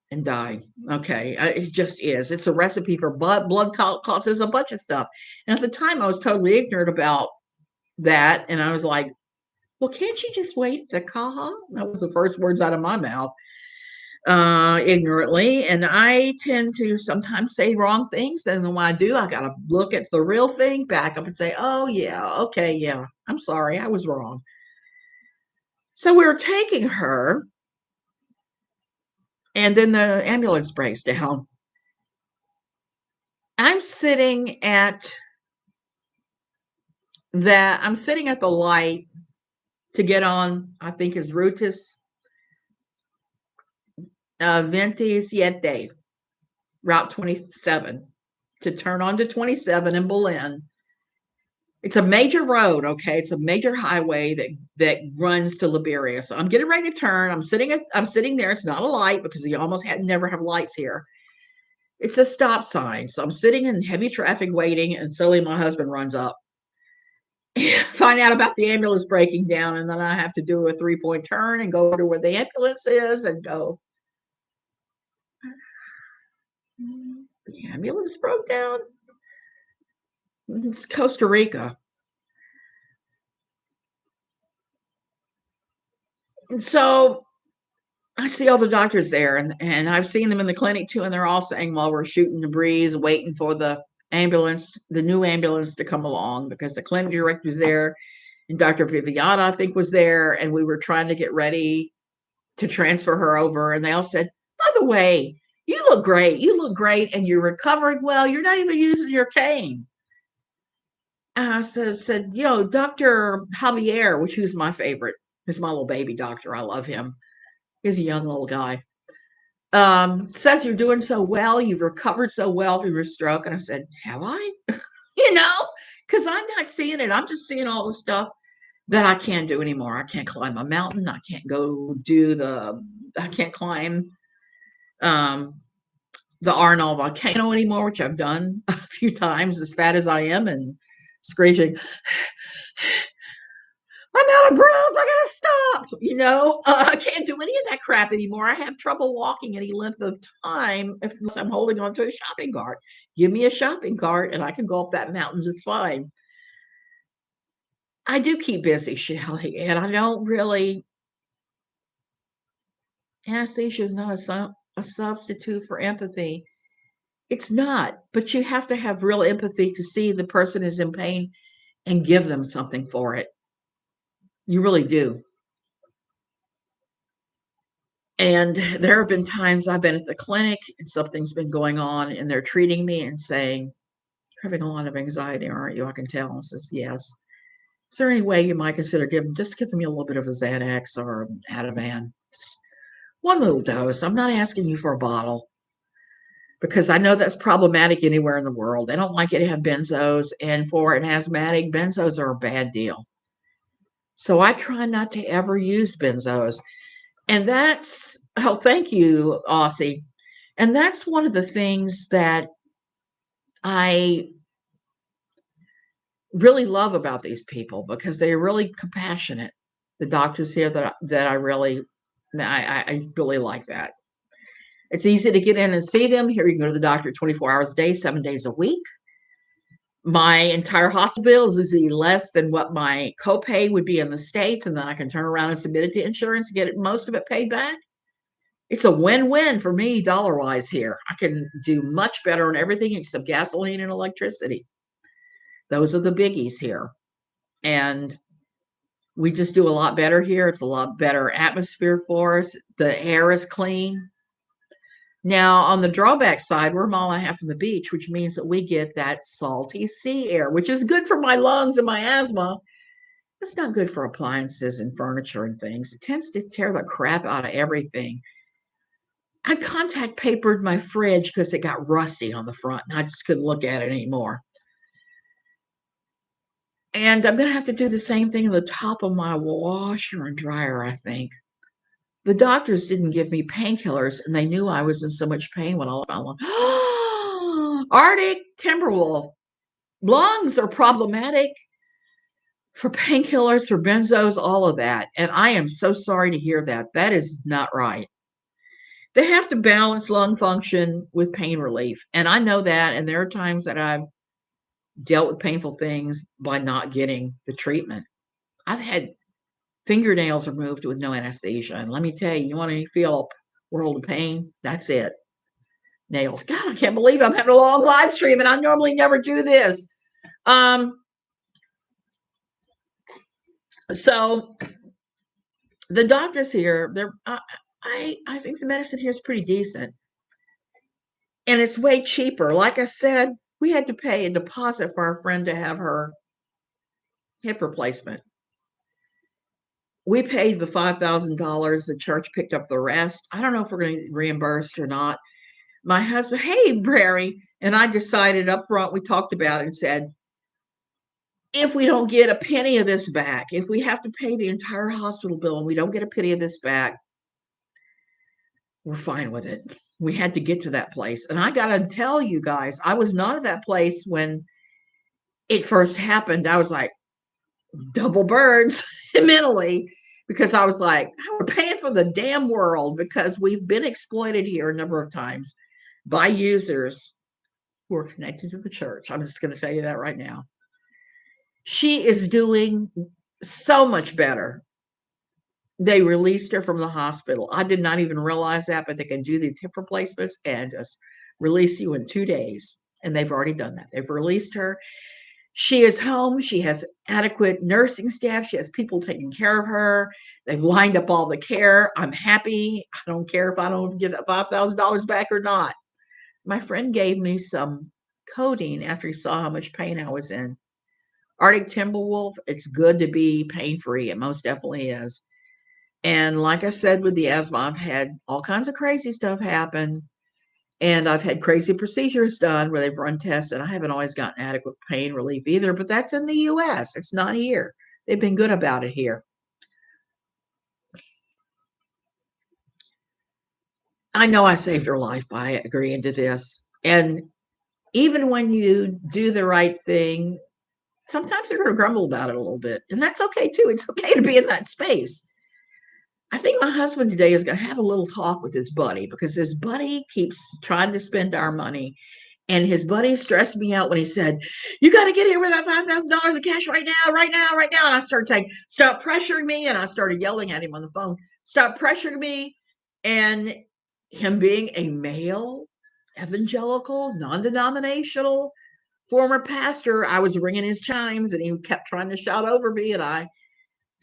S1: and dying. Okay, it just is. It's a recipe for blood clots. There's a bunch of stuff. And at the time, I was totally ignorant about that, and I was like, well, can't you just wait the call? That was the first words out of my mouth, ignorantly. And I tend to sometimes say wrong things. And then when I do, I got to look at the real thing, back up and say, oh, yeah, okay, yeah, I'm sorry, I was wrong. So we were taking her, and then the ambulance breaks down. I'm sitting at the light to get on, I think is Rutas 27, Route 27, to turn onto 27 in Berlin. It's a major road, okay? It's a major highway that runs to Liberia. So I'm getting ready to turn. I'm sitting there. It's not a light, because you almost never have lights here. It's a stop sign. So I'm sitting in heavy traffic waiting, and suddenly my husband runs up. Find out about the ambulance breaking down, and then I have to do a 3-point turn and go to where the ambulance is and go, the ambulance broke down? It's Costa Rica. And so I see all the doctors there, and I've seen them in the clinic too, and they're all saying, while we're shooting the breeze, waiting for the new ambulance to come along, because the clinic director's there, and Dr. Viviana, I think, was there, and we were trying to get ready to transfer her over, and they all said, by the way, you look great, and you're recovering well, you're not even using your cane. And I said, Dr. Javier, which who's my favorite, is my little baby doctor, I love him. He's a young little guy. Says you're doing so well, you've recovered so well from your stroke. And I said, have I? Because I'm not seeing it. I'm just seeing all the stuff that I can't do anymore. I can't climb a mountain. I can't climb the Arnold volcano anymore, which I've done a few times, as fat as I am, and screeching, I'm out of breath. I gotta stop. I can't do any of that crap anymore. I have trouble walking any length of time unless I'm holding onto a shopping cart. Give me a shopping cart and I can go up that mountain just fine. I do keep busy, Shelly, and I don't really. Anesthesia is not a substitute for empathy. It's not, but you have to have real empathy to see the person is in pain and give them something for it. You really do. And there have been times I've been at the clinic and something's been going on and they're treating me and saying, "You're having a lot of anxiety, aren't you? I can tell." And says, "Yes. Is there any way you might consider giving me a little bit of a Xanax or an Ativan? Just one little dose. I'm not asking you for a bottle because I know that's problematic anywhere in the world. They don't like you to have benzos, and for an asthmatic, benzos are a bad deal. So I try not to ever use benzos." And that's, oh, thank you, Aussie. And that's one of the things that I really love about these people because they're really compassionate. The doctors here that I really, I really like that. It's easy to get in and see them. Here you can go to the doctor 24 hours a day, 7 days a week. My entire hospital bill is easily less than what my copay would be in the States, and then I can turn around and submit it to insurance and get most of it paid back. It's a win-win for me dollar-wise here. I can do much better on everything except gasoline and electricity. Those are the biggies here. And we just do a lot better here. It's a lot better atmosphere for us. The air is clean. Now, on the drawback side, we're a mile and a half from the beach, which means that we get that salty sea air, which is good for my lungs and my asthma. It's not good for appliances and furniture and things. It tends to tear the crap out of everything. I contact papered my fridge because it got rusty on the front and I just couldn't look at it anymore. And I'm going to have to do the same thing on the top of my washer and dryer, I think. The doctors didn't give me painkillers and they knew I was in so much pain when I found one. Arctic Timberwolf. Lungs are problematic for painkillers, for benzos, all of that. And I am so sorry to hear that. That is not right. They have to balance lung function with pain relief. And I know that. And there are times that I've dealt with painful things by not getting the treatment. I've had fingernails removed with no anesthesia. And let me tell you, you want to feel a world of pain? That's it. Nails. God, I can't believe I'm having a long live stream and I normally never do this. So the doctors here, I think the medicine here is pretty decent. And it's way cheaper. Like I said, we had to pay a deposit for our friend to have her hip replacement. We paid the $5,000. The church picked up the rest. I don't know if we're going to get reimbursed or not. My husband, hey, Brary, and I decided up front, we talked about it and said, if we don't get a penny of this back, if we have to pay the entire hospital bill and we don't get a penny of this back, we're fine with it. We had to get to that place. And I got to tell you guys, I was not at that place when it first happened. I was like, double birds mentally, because I was like, we're paying for the damn world because we've been exploited here a number of times by users who are connected to the church. I'm just going to tell you that right now. She is doing so much better. They released her from the hospital. I did not even realize that, but they can do these hip replacements and just release you in 2 days. And they've already done that. They've released her. She is home. She has adequate nursing staff. She has people taking care of her. They've lined up all the care. I'm happy. I don't care if I don't get that $5,000 back or not. My friend gave me some codeine after he saw how much pain I was in. Arctic Timberwolf, it's good to be pain-free. It most definitely is. And like I said, with the asthma, I've had all kinds of crazy stuff happen. And I've had crazy procedures done where they've run tests, and I haven't always gotten adequate pain relief either, but that's in the US. It's not here. They've been good about it here. I know I saved her life by agreeing to this. And even when you do the right thing, sometimes they're going to grumble about it a little bit. And that's okay too. It's okay to be in that space. I think my husband today is going to have a little talk with his buddy because his buddy keeps trying to spend our money. And his buddy stressed me out when he said, "You got to get here with that $5,000 in cash right now, right now, right now." And I started saying, "Stop pressuring me." And I started yelling at him on the phone, "Stop pressuring me." And him being a male, evangelical, non-denominational, former pastor, I was ringing his chimes and he kept trying to shout over me. And I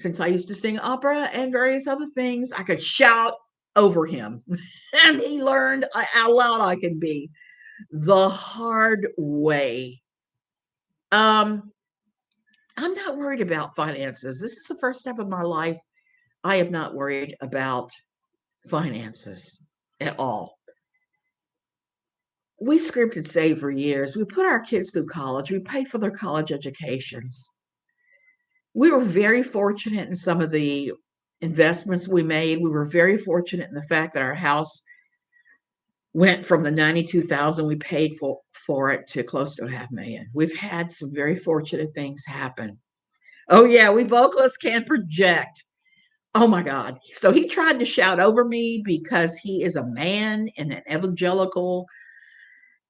S1: Since I used to sing opera and various other things, I could shout over him. And he learned how loud I can be the hard way. Um, I'm not worried about finances. This is the first step of my life I have not worried about finances at all. We scripted and saved for years. We put our kids through college. We paid for their college educations. We were very fortunate in some of the investments we made. We were very fortunate in the fact that our house went from the 92,000 we paid for it to close to $500,000. We've had some very fortunate things happen. Oh yeah, we vocalists can project. Oh my God. So he tried to shout over me because he is a man in an evangelical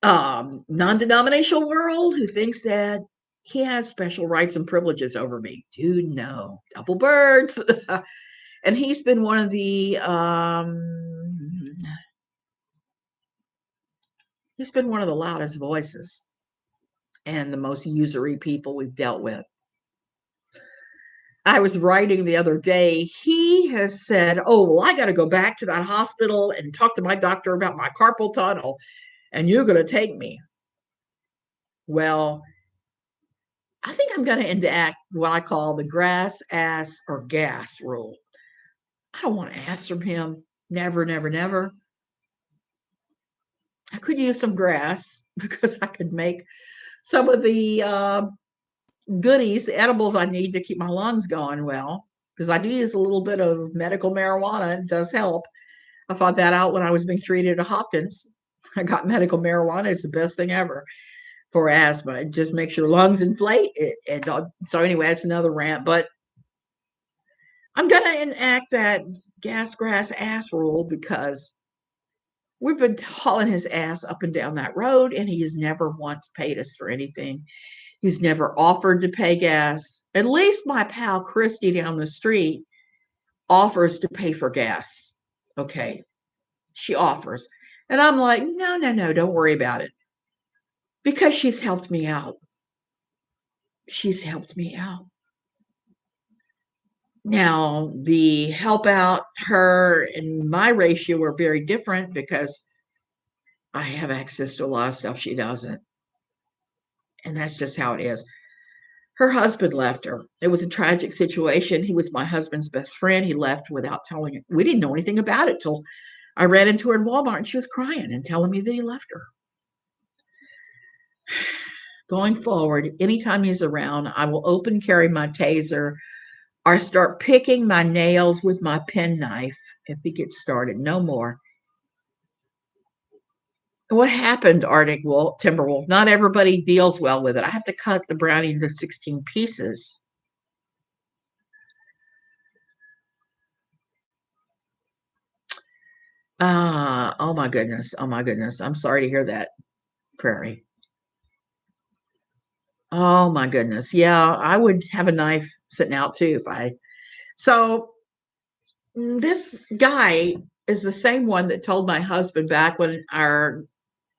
S1: non-denominational world who thinks that he has special rights and privileges over me. Dude, no. Double birds. And he's been one of the loudest voices and the most usury people we've dealt with. I was writing the other day, he has said, oh, well, I got to go back to that hospital and talk to my doctor about my carpal tunnel, and you're going to take me. Well, I think I'm going to enact what I call the grass, ass, or gas rule. I don't want ass from him. Never, never, never. I could use some grass because I could make some of the goodies, the edibles I need to keep my lungs going well, because I do use a little bit of medical marijuana. It does help. I found that out when I was being treated at Hopkins. I got medical marijuana. It's the best thing ever for asthma. It just makes your lungs inflate. So anyway, that's another rant. But I'm going to enact that gas, grass, ass rule because we've been hauling his ass up and down that road, and he has never once paid us for anything. He's never offered to pay gas. At least my pal Christy down the street offers to pay for gas. Okay. She offers. And I'm like, no, no, no, don't worry about it. Because she's helped me out. She's helped me out. Now, the help out, her and my ratio are very different because I have access to a lot of stuff she doesn't. And that's just how it is. Her husband left her. It was a tragic situation. He was my husband's best friend. He left without telling it. We didn't know anything about it till I ran into her in Walmart and she was crying and telling me that he left her. Going forward, anytime he's around, I will open carry my taser or start picking my nails with my penknife if he gets started. No more. What happened, Arctic Wolf, Timberwolf? Not everybody deals well with it. I have to cut the brownie into 16 pieces. Oh my goodness. Oh my goodness. I'm sorry to hear that, Prairie. Oh my goodness. Yeah, I would have a knife sitting out too if I. So this guy is the same one that told my husband back when our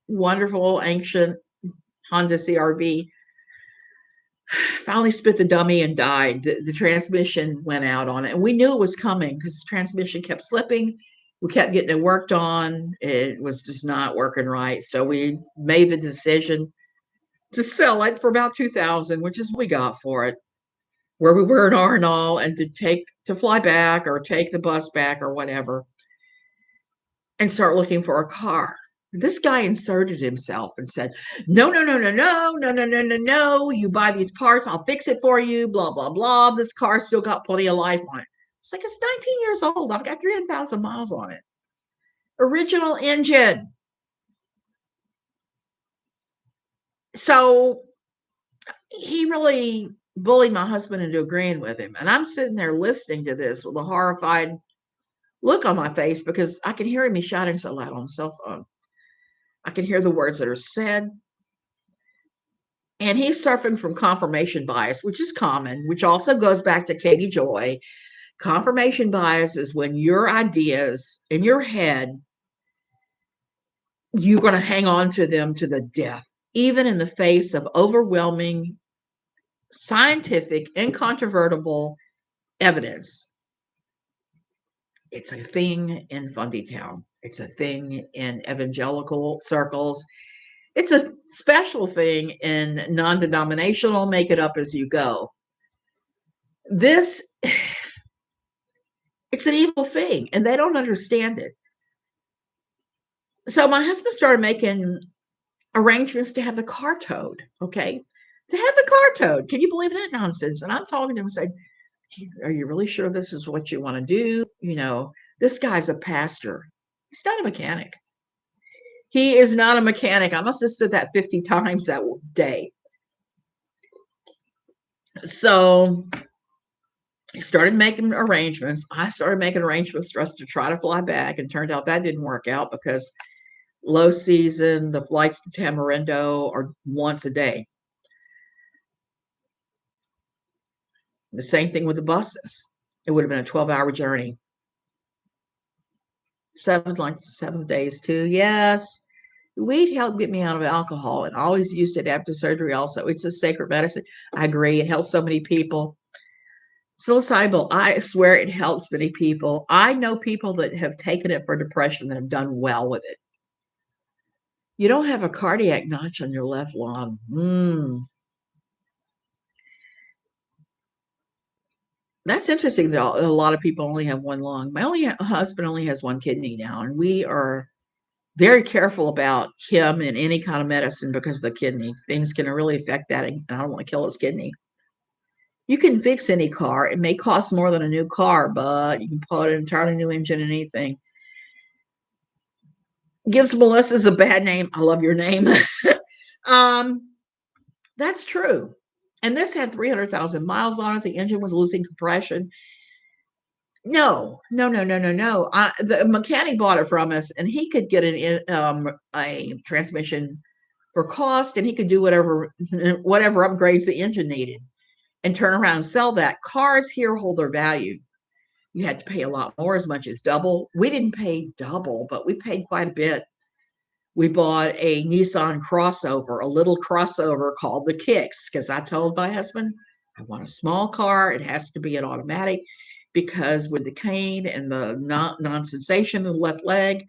S1: wonderful ancient Honda CRV finally spit the dummy and died. The transmission went out on it, and we knew it was coming because the transmission kept slipping. We kept getting it worked on. It was just not working right. So we made the decision to sell it for about 2,000, which is what we got for it, where we were in R&all, and to fly back or take the bus back or whatever and start looking for a car. This guy inserted himself and said, no, no, no, no, no, no, no, no, no, no. You buy these parts, I'll fix it for you, blah, blah, blah. This car's still got plenty of life on it. It's like, it's 19 years old. I've got 300,000 miles on it. Original engine. So he really bullied my husband into agreeing with him. And I'm sitting there listening to this with a horrified look on my face because I can hear him shouting so loud on the cell phone. I can hear the words that are said. And he's suffering from confirmation bias, which is common, which also goes back to Katie Joy. Confirmation bias is when your ideas in your head, you're going to hang on to them to the death, even in the face of overwhelming, scientific, incontrovertible evidence. It's a thing in Fundy Town. It's a thing in evangelical circles. It's a special thing in non-denominational, make it up as you go. This, it's an evil thing, and they don't understand it. So my husband started making arrangements to have the car towed, okay? To have the car towed. Can you believe that nonsense? And I'm talking to him and saying, are you really sure this is what you want to do? You know, this guy's a pastor. He's not a mechanic. He is not a mechanic. I must have said that 50 times that day. So he started making arrangements. I started making arrangements for us to try to fly back, and turned out that didn't work out because low season, the flights to Tamarindo are once a day. The same thing with the buses. It would have been a 12-hour journey. 7 days too. Yes. Weed helped get me out of alcohol, and I always used it after surgery also. It's a sacred medicine. I agree. It helps so many people. Psilocybin, I swear it helps many people. I know people that have taken it for depression that have done well with it. You don't have a cardiac notch on your left lung. That's interesting that a lot of people only have one lung. My husband only has one kidney now, and we are very careful about him and any kind of medicine because of the kidney. Things can really affect that, and I don't want to kill his kidney. You can fix any car. It may cost more than a new car, but you can put an entirely new engine in anything. Gives Melissa's a bad name. I love your name. That's true. And this had 300,000 miles on it. The engine was losing compression. No. The mechanic bought it from us, and he could get a transmission for cost, and he could do whatever upgrades the engine needed, and turn around and sell that. Cars here hold their value. You had to pay a lot more, as much as double. We didn't pay double, but we paid quite a bit. We bought a Nissan crossover, a little crossover called the Kicks, because I told my husband, I want a small car. It has to be an automatic, because with the cane and the non-sensation of the left leg,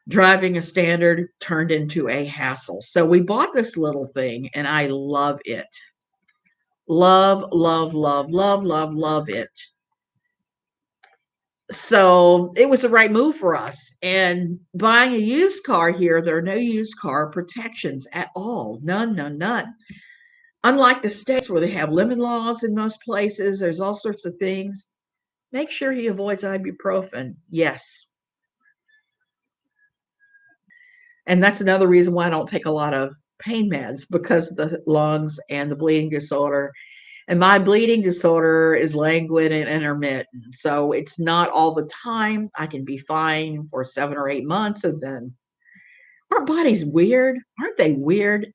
S1: driving a standard turned into a hassle. So we bought this little thing, and I love it. Love it. So it was the right move for us. And buying a used car here, there are no used car protections at all. None. Unlike the States where they have lemon laws in most places, there's all sorts of things. Make sure he avoids ibuprofen. Yes. And that's another reason why I don't take a lot of pain meds, because of the lungs and the bleeding disorder. And my bleeding disorder is languid and intermittent. So it's not all the time. I can be fine for 7 or 8 months, and then our body's weird. Aren't they weird?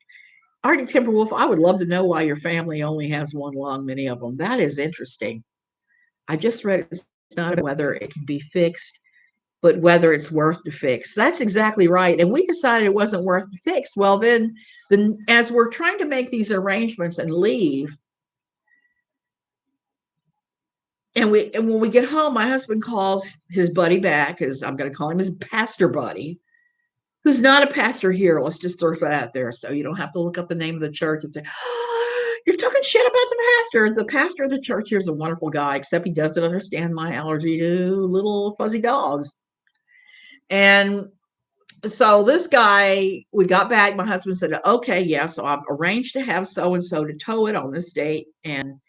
S1: Arctic Timberwolf, I would love to know why your family only has one lung, many of them. That is interesting. I just read it's not whether it can be fixed, but whether it's worth to fix. That's exactly right. And we decided it wasn't worth to fix. Well, then as we're trying to make these arrangements and leave, and when we get home, my husband calls his buddy back, as I'm going to call him his pastor buddy, who's not a pastor here. Let's just throw that out there, so you don't have to look up the name of the church and say, oh, you're talking shit about the pastor. The pastor of the church here is a wonderful guy, except he doesn't understand my allergy to little fuzzy dogs. And so this guy, we got back. My husband said, okay, yeah, so I've arranged to have so-and-so to tow it on this date, and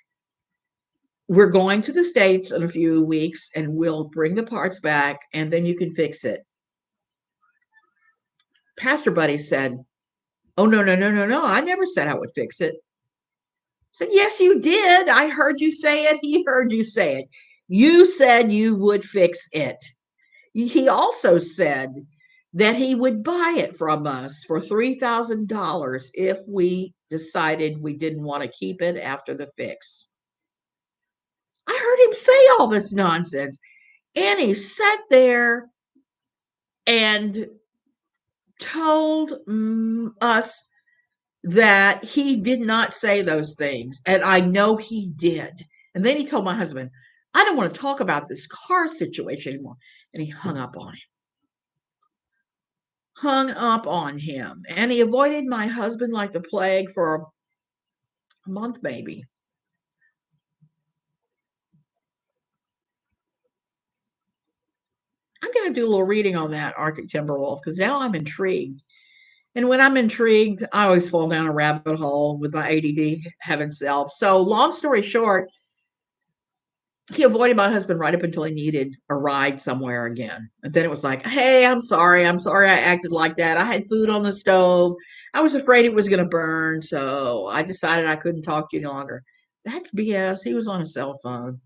S1: we're going to the States in a few weeks, and we'll bring the parts back, and then you can fix it. Pastor buddy said, oh, no. I never said I would fix it. I said, yes, you did. I heard you say it. He heard you say it. You said you would fix it. He also said that he would buy it from us for $3,000 if we decided we didn't want to keep it after the fix. I heard him say all this nonsense, and he sat there and told us that he did not say those things, and I know he did. And then he told my husband, I don't want to talk about this car situation anymore. And he hung up on him. Hung up on him. And he avoided my husband like the plague for a month, maybe. I'm going to do a little reading on that Arctic timber wolf because now I'm intrigued. And when I'm intrigued, I always fall down a rabbit hole with my ADD heaven self. So, long story short, he avoided my husband right up until he needed a ride somewhere again. And then it was like, hey, I'm sorry. I'm sorry I acted like that. I had food on the stove. I was afraid it was going to burn. So I decided I couldn't talk to you any longer. That's BS. He was on a cell phone.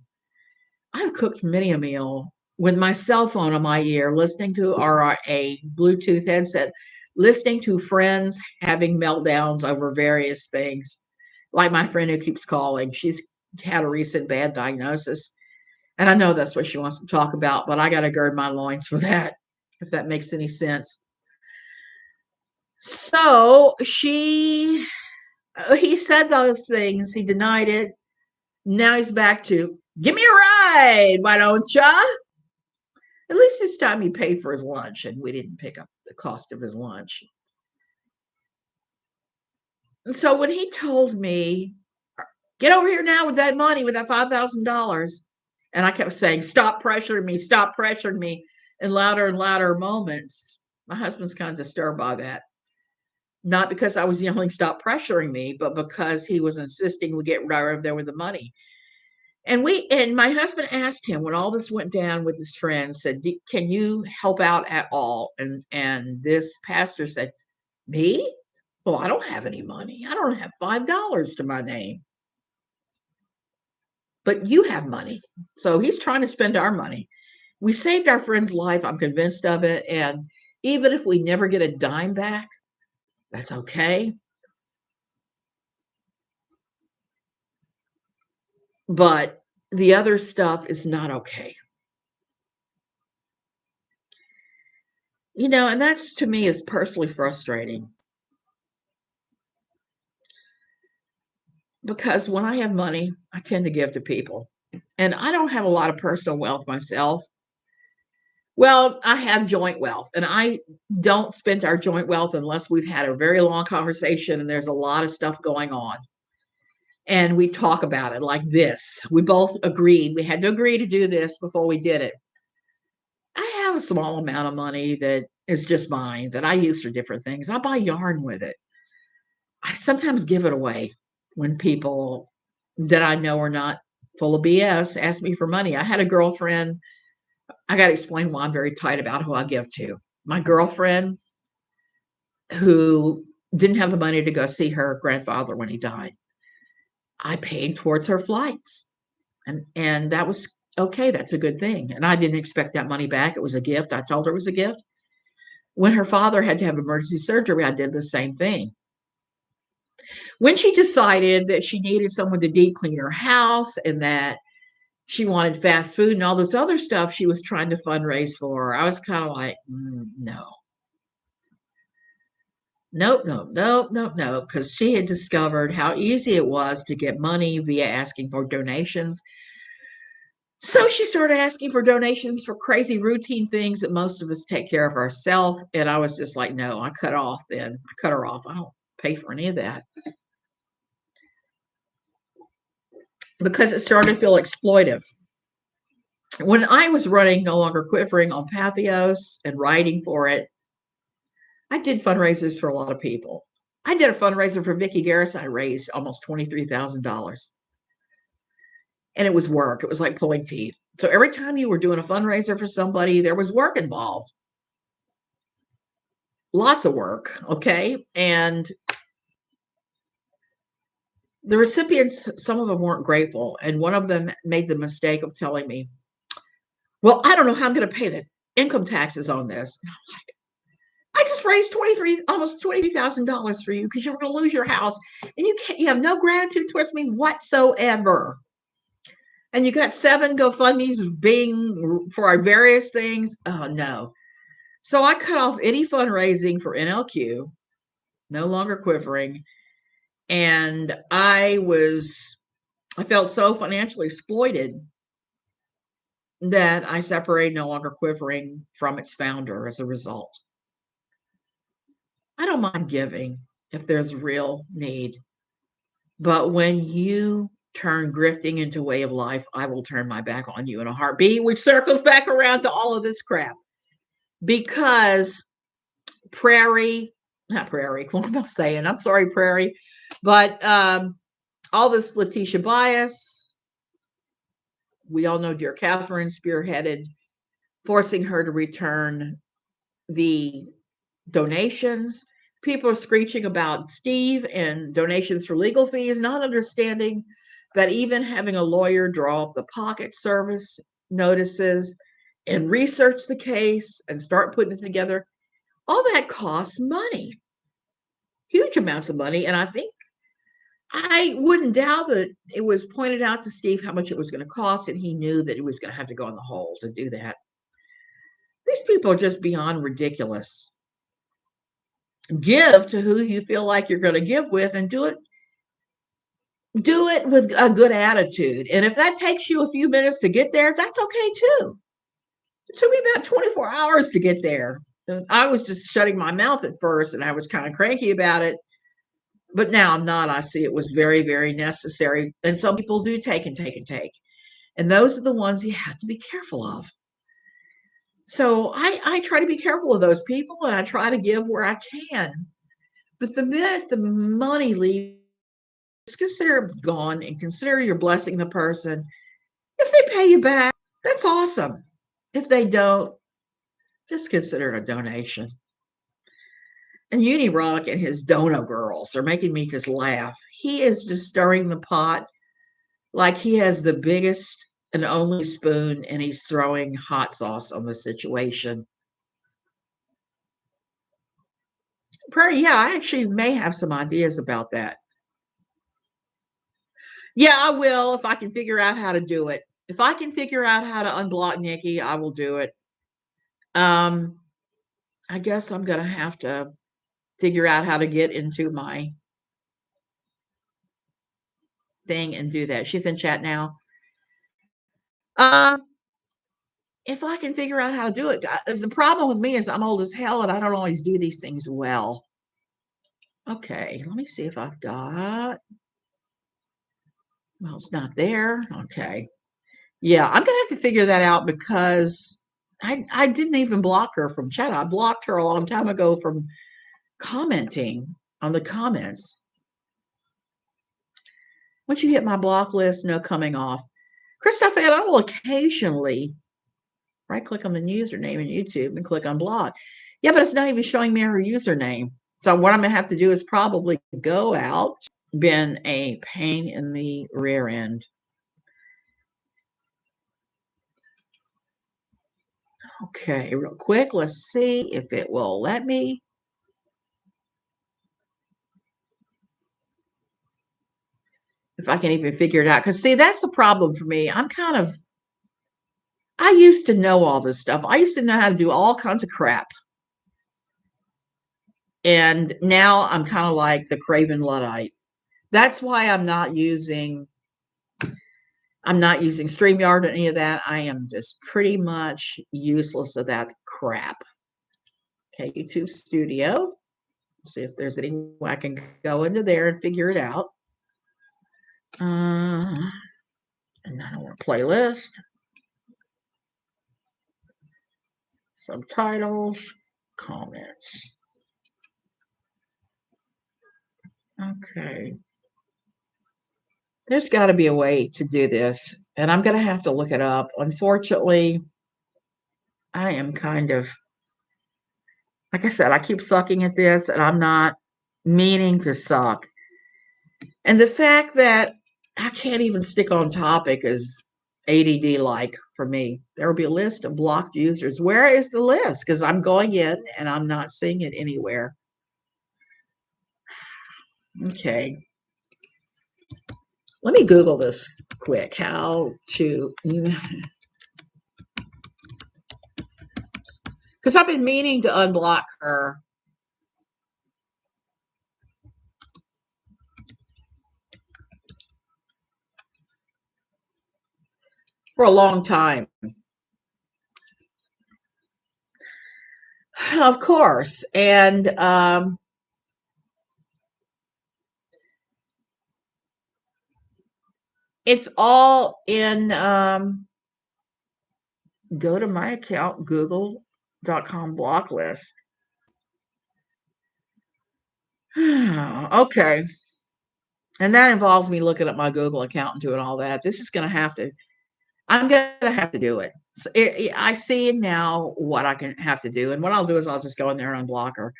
S1: I've cooked many a meal with my cell phone on my ear, listening to a Bluetooth headset, listening to friends having meltdowns over various things. Like my friend who keeps calling, she's had a recent bad diagnosis. And I know that's what she wants to talk about, but I got to gird my loins for that, if that makes any sense. So he said those things. He denied it. Now he's back to, give me a ride. Why don't ya? At least this time he paid for his lunch and we didn't pick up the cost of his lunch. And so when he told me, get over here now with that money, with that $5,000, and I kept saying, stop pressuring me in louder and louder moments, my husband's kind of disturbed by that. Not because I was yelling, stop pressuring me, but because he was insisting we get right over there with the money. And my husband asked him when all this went down with his friends, said, can you help out at all? And this pastor said, me? Well, I don't have any money. I don't have $5 to my name. But you have money. So he's trying to spend our money. We saved our friend's life. I'm convinced of it. And even if we never get a dime back, that's okay. But the other stuff is not okay. And that's, to me, is personally frustrating. Because when I have money, I tend to give to people. And I don't have a lot of personal wealth myself. Well, I have joint wealth, and I don't spend our joint wealth unless we've had a very long conversation and there's a lot of stuff going on. And we talk about it like this. We both agreed. We had to agree to do this before we did it. I have a small amount of money that is just mine that I use for different things. I buy yarn with it. I sometimes give it away when people that I know are not full of BS ask me for money. I had a girlfriend. I got to explain why I'm very tight about who I give to. My girlfriend who didn't have the money to go see her grandfather when he died. I paid towards her flights. And that was okay. That's a good thing. And I didn't expect that money back. It was a gift. I told her it was a gift. When her father had to have emergency surgery, I did the same thing. When she decided that she needed someone to deep clean her house and that she wanted fast food and all this other stuff she was trying to fundraise for, I was kind of like, no. Nope, nope, nope, nope, nope, because she had discovered how easy it was to get money via asking for donations. So she started asking for donations for crazy routine things that most of us take care of ourselves. And I was just like, no, I cut off then. I cut her off. I don't pay for any of that. Because it started to feel exploitive. When I was running No Longer Quivering on Pathios and writing for it, I did fundraisers for a lot of people. I did a fundraiser for Vicki Garris. I raised almost $23,000. And it was work. It was like pulling teeth. So every time you were doing a fundraiser for somebody, there was work involved. Lots of work, okay? And the recipients, some of them weren't grateful. And one of them made the mistake of telling me, well, I don't know how I'm going to pay the income taxes on this. And I'm like, I just raised almost $20,000 for you because you're going to lose your house. And you have no gratitude towards me whatsoever. And you got 7 GoFundMe's being for our various things. Oh, no. So I cut off any fundraising for NLQ, No Longer Quivering. And I felt so financially exploited that I separate, no longer quivering from its founder as a result. I don't mind giving if there's real need. But when you turn grifting into a way of life, I will turn my back on you in a heartbeat, which circles back around to all of this crap. Because not Prairie, what am I saying? I'm sorry, Prairie. But all this Latisha Bias, we all know dear Catherine spearheaded, forcing her to return the donations. People are screeching about Steve and donations for legal fees, not understanding that even having a lawyer draw up the pocket service notices and research the case and start putting it together, all that costs money, huge amounts of money. And I think I wouldn't doubt that it was pointed out to Steve how much it was going to cost, and he knew that he was going to have to go in the hole to do that. These people are just beyond ridiculous. Give to who you feel like you're going to give with, and do it with a good attitude. And if that takes you a few minutes to get there, that's okay too. It took me about 24 hours to get there. I was just shutting my mouth at first, and I was kind of cranky about it. But now I'm not. I see it was very, very necessary. And some people do take and take and take. And those are the ones you have to be careful of. So I try to be careful of those people, and I try to give where I can. But the minute the money leaves, just consider it gone and consider you're blessing the person. If they pay you back, that's awesome. If they don't, just consider it a donation. And Unirock and his dono girls are making me just laugh. He is just stirring the pot like he has the biggest and only spoon, and he's throwing hot sauce on the situation. Prairie, yeah, I actually may have some ideas about that. Yeah, I will if I can figure out how to do it. If I can figure out how to unblock Nikki, I will do it. Um, I guess I'm gonna have to figure out how to get into my thing and do that. She's in chat now. Um, if I can figure out how to do it, the problem with me is I'm old as hell and I don't always do these things well. Okay, let me see if I've got. Well, it's not there. Okay. Yeah, I'm gonna have to figure that out because I didn't even block her from chat. I blocked her a long time ago from commenting on the comments. Once you hit my block list, no coming off. Christopher, I will occasionally right click on the username in YouTube and click on block. Yeah, but it's not even showing me her username. So what I'm gonna have to do is probably go out. Been a pain in the rear end. Okay, real quick, let's see if it will let me. If I can even figure it out. Because, see, that's the problem for me. I used to know all this stuff. I used to know how to do all kinds of crap. And now I'm kind of like the craven Luddite. That's why I'm not using StreamYard or any of that. I am just pretty much useless of that crap. Okay, YouTube Studio. See if there's any way I can go into there and figure it out. And I don't want playlist. Subtitles. Comments. Okay. There's got to be a way to do this, and I'm going to have to look it up. Unfortunately, I am kind of, like I said, I keep sucking at this, and I'm not meaning to suck. And the fact that I can't even stick on topic is ADD like for me. There will be a list of blocked users. Where is the list? Because I'm going in and I'm not seeing it anywhere. Okay. Let me Google this quick. How to, because I've been meaning to unblock her. For a long time. Of course. And it's all in go to my account, google.com block list. Okay. And that involves me looking at my Google account and doing all that. This is going to have to, I'm going to have to do it. So I see now what I can have to do. And what I'll do is I'll just go in there and unblock her.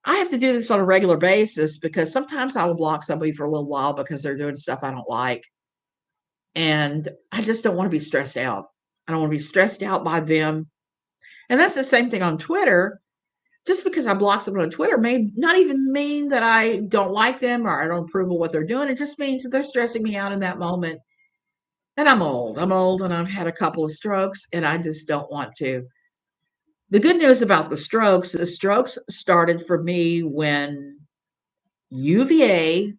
S1: I have to do this on a regular basis because sometimes I will block somebody for a little while because they're doing stuff I don't like. And I just don't want to be stressed out. I don't want to be stressed out by them. And that's the same thing on Twitter. Just because I block someone on Twitter may not even mean that I don't like them or I don't approve of what they're doing. It just means that they're stressing me out in that moment. And I'm old. I'm old and I've had a couple of strokes and I just don't want to. The good news about the strokes started for me when UVA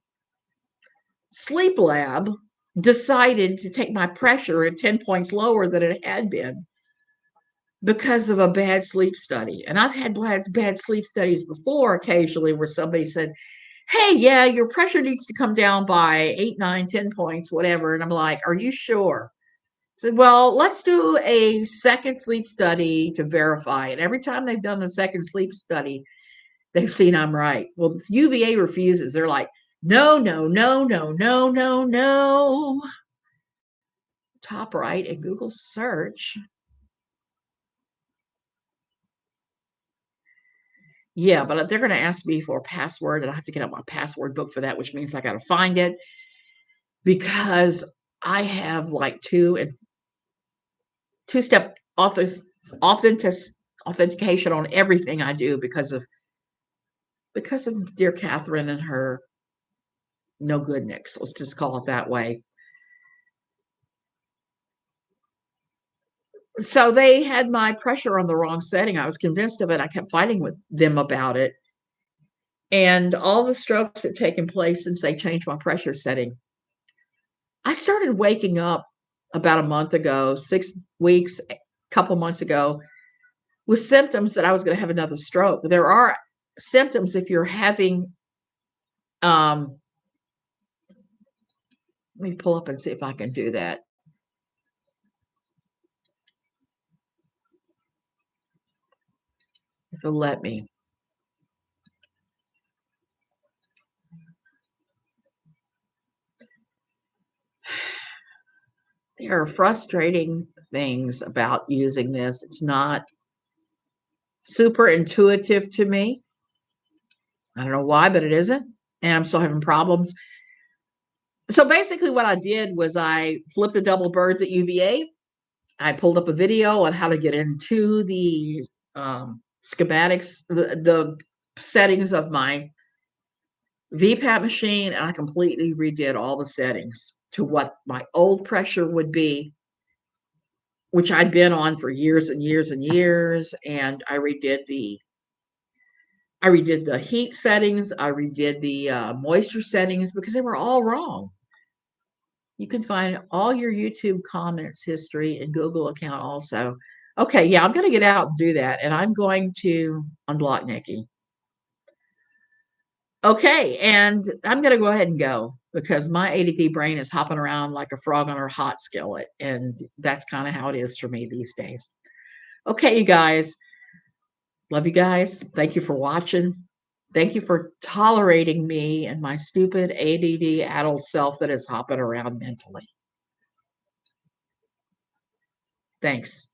S1: Sleep Lab decided to take my pressure to 10 points lower than it had been because of a bad sleep study. And I've had bad sleep studies before occasionally where somebody said, hey, yeah, your pressure needs to come down by 8, 9, 10 points, whatever. And I'm like, are you sure? I said, well, let's do a second sleep study to verify it. Every time they've done the second sleep study, they've seen I'm right. Well, UVA refuses. They're like, no, no, no, no, no, no, no. Top right in Google search. Yeah, but they're going to ask me for a password, and I have to get out my password book for that, which means I got to find it because I have like two-step authentication on everything I do because of dear Catherine and her no goodness. Let's just call it that way. So they had my pressure on the wrong setting. I was convinced of it. I kept fighting with them about it. And all the strokes had taken place since they changed my pressure setting. I started waking up about a month ago, 6 weeks, a couple months ago, with symptoms that I was going to have another stroke. There are symptoms if you're having, let me pull up and see if I can do that. If it'll let me. There are frustrating things about using this. It's not super intuitive to me. I don't know why, but it isn't. And I'm still having problems. So basically, what I did was I flipped the double birds at UVA. I pulled up a video on how to get into the schematics, the settings of my VPAP machine, and I completely redid all the settings to what my old pressure would be, which I'd been on for years and years and years. And I redid the heat settings. I redid the moisture settings because they were all wrong. You can find all your YouTube comments history and Google account also. Okay, yeah, I'm going to get out and do that, and I'm going to unblock Nikki. Okay, and I'm going to go ahead and go because my ADD brain is hopping around like a frog on her hot skillet, and that's kind of how it is for me these days. Okay, you guys. Love you guys. Thank you for watching. Thank you for tolerating me and my stupid ADD adult self that is hopping around mentally. Thanks.